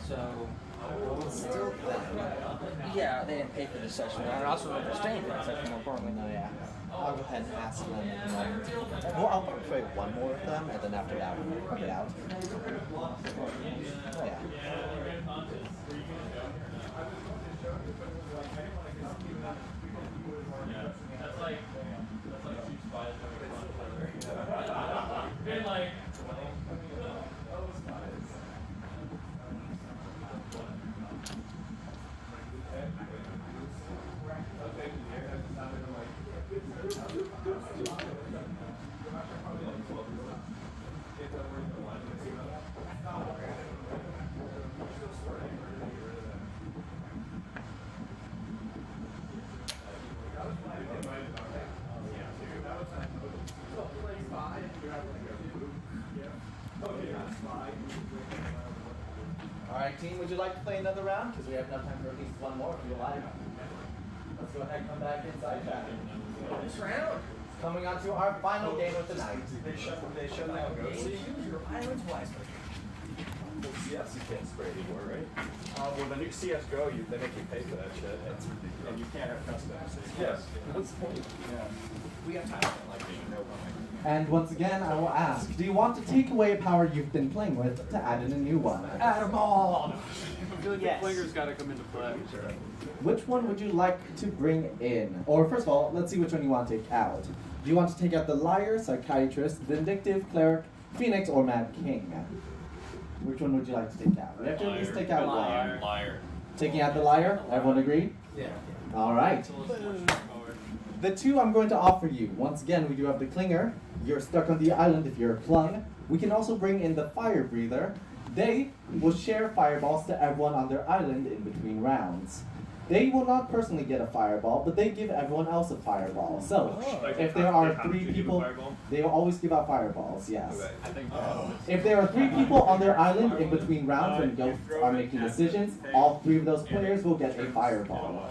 So, Still yeah, they didn't pay for this session. And also, they're staying for this session, more importantly. No, yeah. I'll go ahead and ask them. Well, I'll probably play one more of them, and then after that, we'll get out. Oh, yeah. Alright, team, would you like to play another round? Because we have enough time for at least one more if you like. Let's go ahead and come back inside chat. This round. Coming on to our final game of the night. They shut down Goatsy. Use your islands wisely. Well, CS you can't spray anymore, right? Well, the new CS:GO, they make you pay for that shit. That's ridiculous. And you can't have customs. Yes. What's the point? Yeah. We have time. And once again, I will ask, do you want to take away a power you've been playing with to add in a new one? Add them all. yes. Flinger's got to come into play. Which one would you like to bring in? Or first of all, let's see which one you want to take out. Do you want to take out the Liar, Psychiatrist, Vindictive, Cleric, Phoenix, or Mad King? Which one would you like to take out? We have to at least take out one. Liar. Taking out the Liar? Everyone agree? Yeah. Alright. The 2 I'm going to offer you. Once again, we do have the Clinger. You're stuck on the island if you're clung. We can also bring in the Fire Breather. They will share fireballs to everyone on their island in between rounds. They will not personally get a fireball, but they give everyone else a fireball. So, if there are 3 people, they will always give out fireballs, yes. If there are 3 people on their island in between rounds when ghosts are making decisions, all 3 of those players will get a fireball.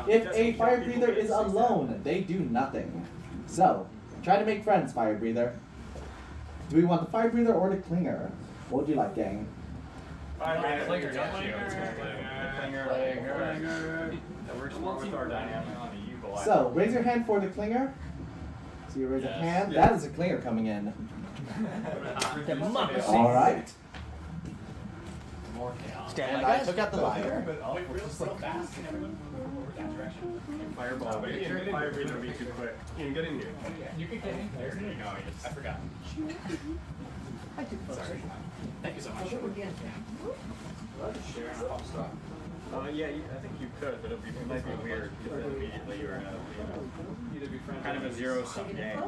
If a fire breather is alone, they do nothing. So, try to make friends, fire breather. Do we want the fire breather or the clinger? What would you like, gang? Clinger. That works more with our dynamic on the U-Bolt. So, raise your hand for the clinger. So you raise a hand. That is a clinger coming in. Democracy. All right. More chaos. Stand by. Took out the liar. Wait, real fast. Can everyone move over that direction? Fireball. But Ian, fire breather would be too quick. Ian, get in here. You can get in there. No, I forgot. Sorry. Thank you so much. Yeah, I think you could, but it might be weird because then immediately you're in a kind of a zero-sum game.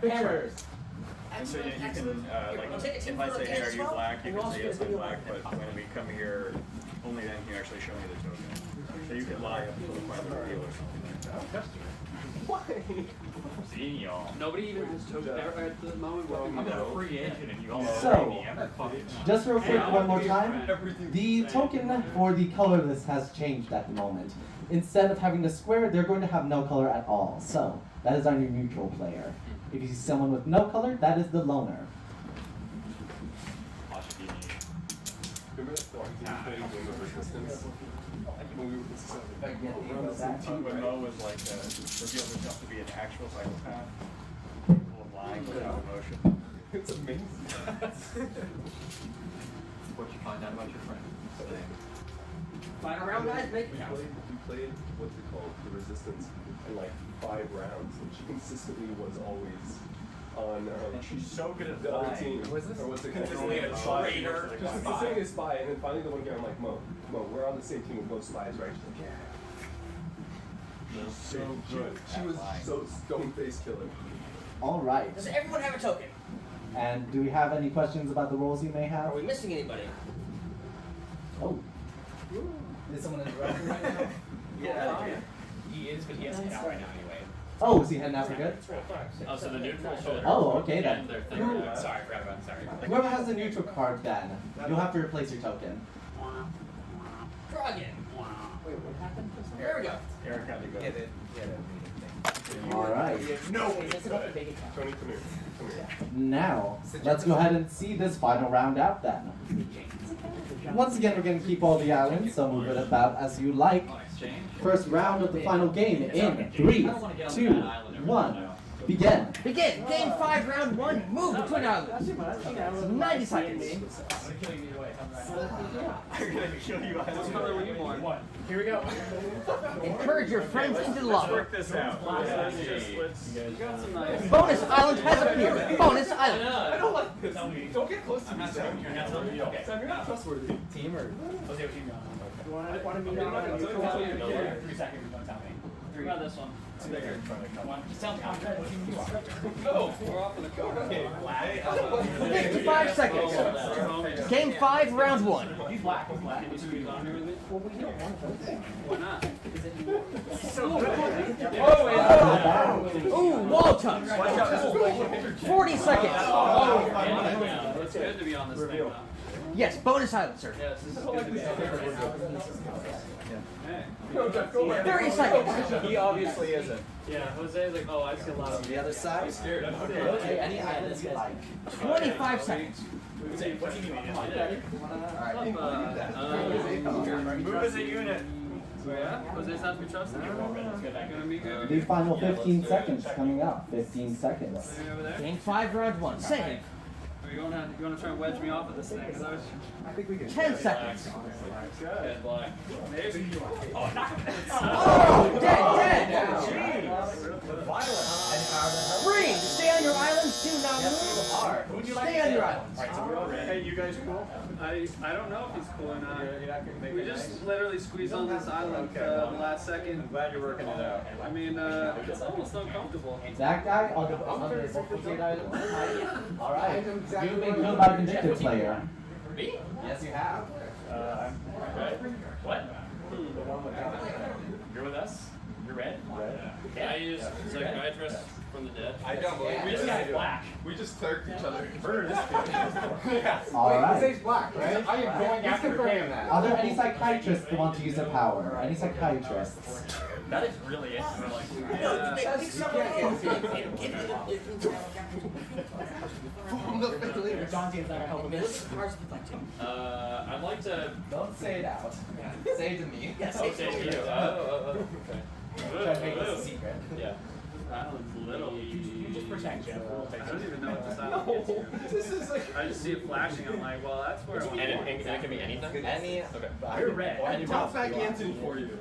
Pictures. And so you can, like, if I say, hey, are you black, you can say, yes, I'm black, but when we come here, only then can you actually show me the token. So you can lie up to the point of the reveal or something like that. Seeing y'all. Nobody even has token at the moment. I'm a free agent and you all So, know me. just real quick one more time. The token for the colorless has changed at the moment. Instead of having the square, they're going to have no color at all. So, that is our new neutral player. If you see someone with no color, that is the loner. Remember that song you played Game of Resistance? When we were when Mo was like, revealed himself to be an actual psychopath. Full of lying without emotion. It's amazing. What you find out about your friend. Final round, guys. Make We played what's it called, the Resistance, in like 5 rounds, and she consistently was always on. She's so good at the other lying. team. Or was it Consistently a traitor. Just consistently a spy, and then finally the one guy, I'm like, Mo, we're on the same team with both spies, right? She's like, yeah. So good. She was so stone-faced killer. All right. Does everyone have a token? And do we have any questions about the roles you may have? Are we missing anybody? Oh. Is someone in the restroom right now? Yeah. He is, but he has to head out right now anyway. Oh, is he heading out for good? Oh, so the neutral should. Oh, okay then. Their thing. Sorry, I forgot about it. Sorry. Whoever has the neutral card then, you'll have to replace your token. Draw again. Wait, what happened? Here we go. Eric had to go. All right. Is this about the big attack? Tony, come here. Come here. Now, let's go ahead and see this final round out then. Once again, we're going to keep all the islands, so move it about as you like. First round of the final game in 3, 2, 1. Begin. Begin. Game 5, round 1. Move between islands. 90 seconds. I'm gonna kill you. What color were you born? Here we go. Encourage your friends into the lava. Work this out. Bonus island has appeared. Bonus island. I don't like this. Don't get close to me, Sam. You're not okay. Sam, you're not trustworthy. Team or? I'll say what team you're on. You want to meet on a neutral? 3 seconds, don't tell me. What about this one? Just tell me what team you are. Oh, we're off in the corner. 55 seconds. Game 5, round 1. He's black. He's black. Well, we don't want to. Why not? Ooh, wall touch. 40 seconds. It's good to be on this thing, though. Yes, bonus island, sir. Yes, this is good to be on. 30 seconds. He obviously isn't. Yeah, Jose's like, oh, I see a lot of The other side? Okay, any islands you like. 25 seconds. What team you on? Move as a unit. So yeah, Jose's not to be trusted. Gonna be good. The final 15 seconds coming up. 15 seconds. Over there. Game 5, round 1. Save. Or you wanna try and wedge me off of this thing? 'Cause I was 10 seconds. good black. Maybe. Oh, dead. Free. Stay on your islands. Do not move. Stay on your islands. Hey, you guys cool? I don't know if he's cool or not. We just literally squeezed on this island the last second. I'm glad you're working it out. I mean, it's almost uncomfortable. That guy on the Island. All right. You've been killed by a vindictive player. Me? Yes, you have. I'm red. What? You're with us? You're red? Can I use psychiatrist from the dead? I don't believe This guy's black. We just clerked each other. Murder this kid. Yeah. All right. He's black, right? I am going after him. Are there any psychiatrists who want to use their power? Any psychiatrists? That is really it. John's not helping this. Hard's deflecting. I'd like to. Don't say it out. Say it to me. Yes, I'll say to you. Try to make this a secret. Yeah. Island's little. You just protect Jeff. We'll take I don't it. even know what this island is. This is like. I just see it flashing. I'm like, well, that's where I want to And it can be anything? Any. You're red. Any Toss back answer for you.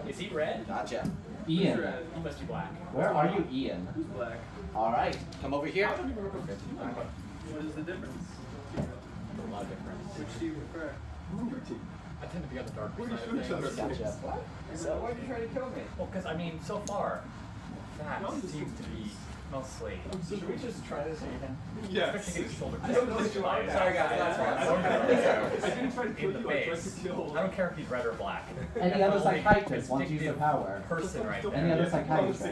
Is he red? Gotcha. Ian, red. He must be black. where are you, Ian? Black. All right, come over here. What is the difference? A lot of difference. Which do you prefer? I tend to be on the dark side of things. Gotcha. So why'd you try to kill me? Well, because I mean, so far, that seems to be mostly. Should we just try this again? Yes. Shoulder. Sorry, guys, that's fine. I didn't try to In kill the you, I tried face. to kill. I don't care if he's red or black. Any other psychiatrists want to use their power? Person right Any there. other psychiatrists?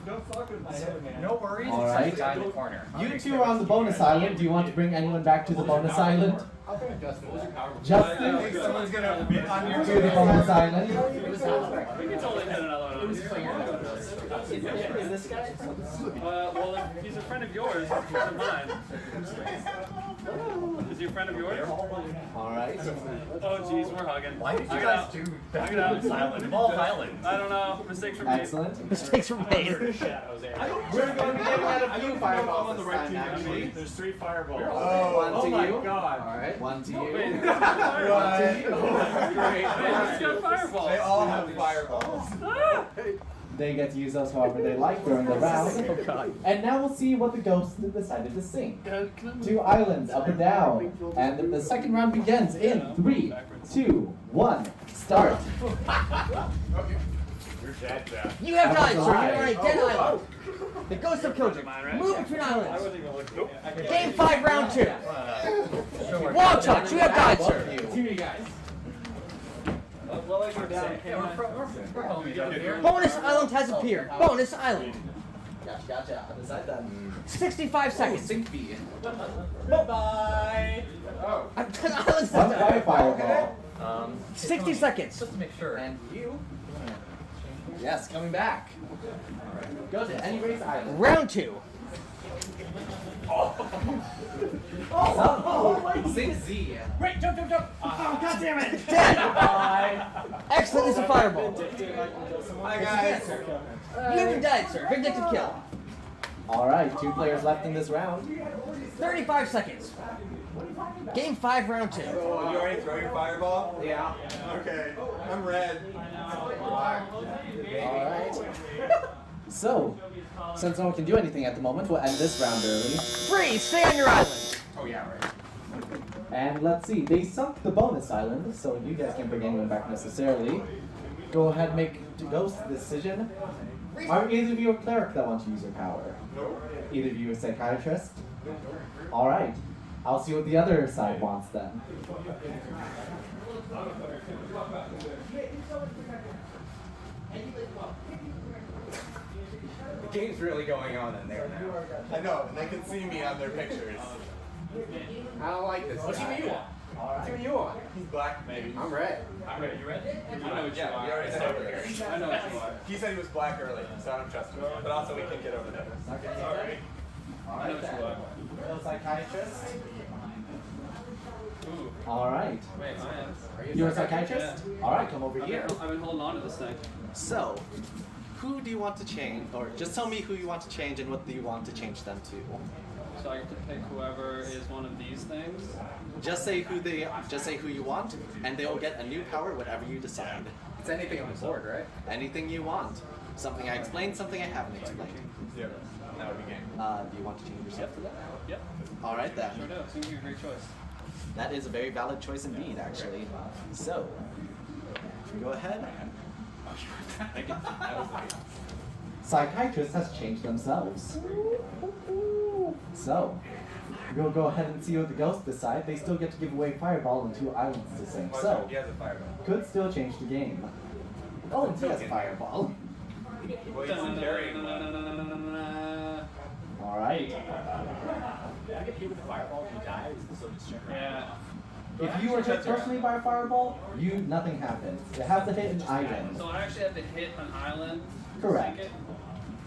Don't fuck with me. No worries. All It's right. just the guy in the corner. You two are on the bonus island. Do you want to bring anyone back to the bonus island? Justin? Someone's gonna be on your To the bonus island. We can totally hit another one of those. Is this guy? Well, if he's a friend of yours, he's of mine. Is he a friend of yours? All right. Oh, jeez, we're hugging. Why did you Hug it guys out. do back on this island? Of all islands. I don't know. Mistakes were made. Excellent. Mistakes were made. Shadows there. We're going to be getting out a few I'm fireballs on the this right time, team, actually. There's 3 fireballs. One to my you. god. All right. One to you. Wait, One who's got fireballs? to you. Wait, who's got fireballs? They all have fireballs. Ah! They get to use those however they like during the round. Oh god. And now we'll see what the ghosts decided to sing. 2 islands, up and down. And the second round begins in 3, 2, 1, start. You're dead, Jeff. You have died, sir. alive. You're on a dead island. The ghosts have killed you. Move between islands. Game 5, round 2. Wall touch. You have died, sir. Too many guys. Well, like we're down. We're homies up here. Bonus island has appeared. Bonus island. Gotcha. Decide that. 65 seconds. Sink B. Bye. Oh. Island's One done. fireball. 60 seconds. Just to make sure. And you. Yes, coming back. Go to any race island. Round 2. Sink Z. Wait, jump. Oh, God damn it. Dead. Excellent. It's a fireball. Hi guys. You haven't died, sir. Vindictive kill. All right, 2 players left in this round. 35 seconds. Game 5, round 2. Oh, you already throw your fireball? Yeah. Okay. I'm red. Black. All right. So, since no one can do anything at the moment, we'll end this round early. Freeze. Stay on your island. Oh yeah, right. And let's see, they sunk the bonus island, so you guys can't bring anyone back necessarily. Go ahead and make the ghost decision. Are either of you a cleric that wants to use your power? Nope. Either of you a psychiatrist? Alright. I'll see what the other side wants then. The game's really going on in there now. I know, and they can see me on their pictures. I don't like this. What team are you on? What team are you on? He's black, maybe. I'm red. I'm ready. You ready? I know what you Yeah, are. we already said over here. I know what you are. He said he was black early, so I don't trust him. But also, we can get over there. Sorry. I know what you are. No psychiatrist? Ooh. Alright. Wait, I am. You're a psychiatrist? Alright, come over here. I've been holding on to this thing. So, who do you want to change? Or just tell me who you want to change and what do you want to change them to? So I get to pick whoever is one of these things. Just say who you want, and they will get a new power, whatever you decide. It's anything on the board, right? Anything you want. Something I explained, something I haven't explained. Yeah. That would be game. Do you want to change yourself to that? Yep. Alright then. Sure do. Seems like a great choice. That is a very valid choice indeed, actually. So, go ahead. Thank you. That was the Psychiatrist has changed themselves. So, We'll go ahead and see what the ghosts decide. They still get to give away Fireball and 2 islands to sink, so He has a fireball. could still change the game. Oh, and he has a Fireball. Well, he's carrying one. Alright. If you get hit with a fireball and you die, is the still just check? Yeah. If you were hit personally by a Fireball, nothing happens. It has to hit an island. So I actually have to hit an island. to Correct. sink it?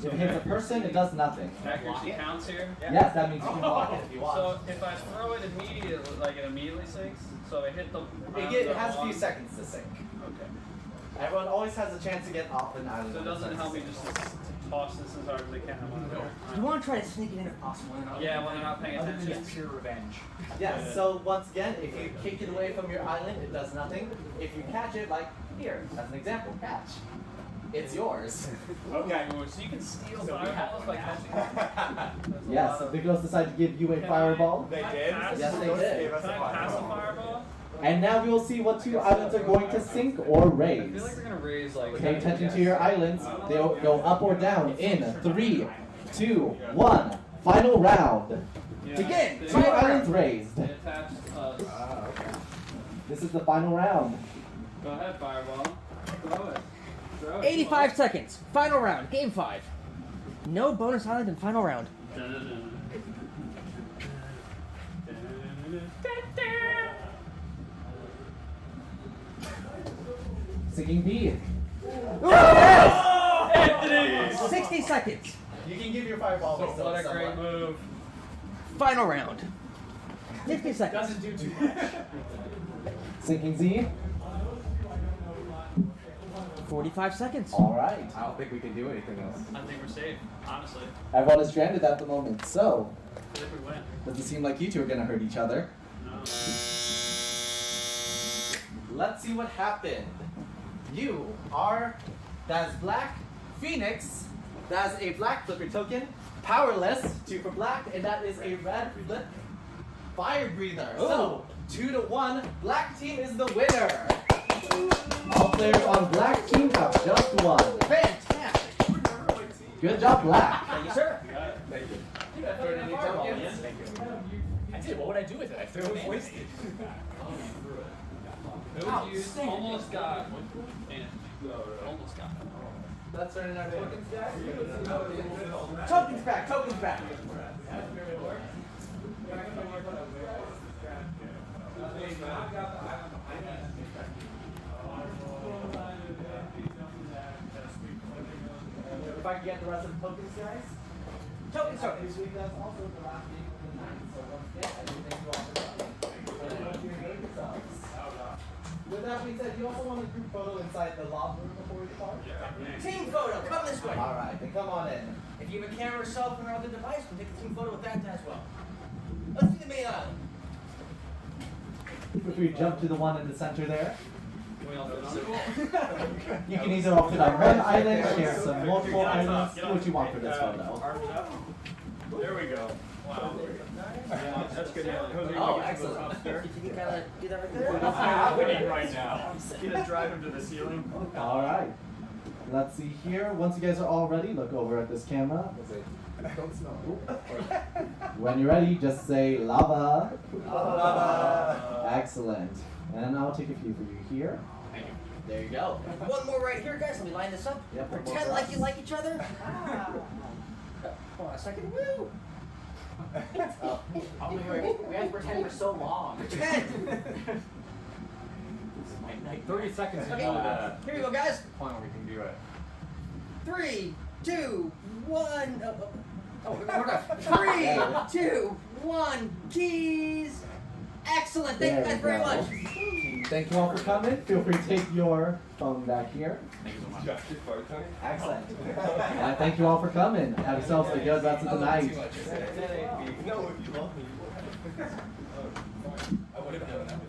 If it hits a person, it does nothing. Accuracy counts here. Yes, that means you can block it if you want. So if I throw it immediately, like it immediately sinks. So I hit the. It has a few seconds to sink. Okay. Everyone always has a chance to get off an island. So it doesn't help me just to toss this as hard as I can. I want to go. You want to try to sneak it in if possible. Yeah, when they're not paying attention. Just pure revenge. Yes, so once again, if you kick it away from your island, it does nothing. If you catch it, like here, as an example, catch. It's yours. Okay. So you can steal fireballs by catching them. Yes, if the ghosts decide to give you a Fireball. They did? Yes, they Ghost did. gave us Can a I pass a fireball. fireball? And now we will see what 2 islands are going to sink or I raise. feel like we're gonna raise like. Pay attention to your islands. They'll go up or down in 3, 2, 1. Final round. Yeah. Begin. 2 islands raised. They attach us. Okay. This is the final round. Go ahead, fireball. Throw it. Throw it. 85 seconds. Final round. Game 5. No bonus island in final round. Sinking B. 60 seconds. You can give your Fireball to What a great move. Final round. 60 seconds. Doesn't do too much. Sinking Z. 45 seconds. Alright. I don't think we can do anything else. I think we're safe, honestly. Everyone is stranded at the moment, so I think we win. doesn't seem like you two are gonna hurt each other. No. Let's see what happened. You are, that's black, Phoenix, that's a black flipper token, powerless, 2 for black, and that is a red flip fire breather. So, 2 to 1, black team is the winner. All players on black team have just won. Fantastic. Good job, black. Thank you, sir. Thank you. Third any tokens? I did. What would I do with it? I threw it away. It was used, almost got. And almost got. Let's turn in our tokens, guys. Tokens back. Tokens back. If I can get the rest of the tokens, guys. Tokens. This week, that's also the last game of the night, so once again, I do thank you all for coming. And I hope you enjoyed yourselves. With that being said, you also want a group photo inside the lob room before we depart? Team photo. Come this way. Alright, then come on in. If you have a camera or cell phone or other device, we'll take a team photo with that as well. Let's see the main island. If we jump to the one in the center there, We all did you can either opt in on one island, share some multiple islands, what you want for this photo. There we go. Wow. Yeah, that's good. Jose, Oh, you can excellent. go upstairs. If you can kind of do that right there. What's happening right now? You just drive him to the ceiling. Alright. Let's see here. Once you guys are all ready, look over at this camera. Don't smell. When you're ready, just say lava. Lava. Excellent. And I'll take a few for you here. There you go. One more right here, guys. Let me line this up. Yep, one more Pretend for like us. you like each other. Hold on a second. Woo! We had to pretend for so long. Pretend. 30 seconds to Okay, do that. here we go, guys. Point we can do it. 3, 2, 1. Oh, we're done. 3, 2, 1. Keys. Excellent. Thank you There guys very we go. much. Thank you all for coming. Feel free to take your phone back here. Excellent. And thank you all for coming. Have yourselves a good rest of the night. No, if you love me. I would have done that.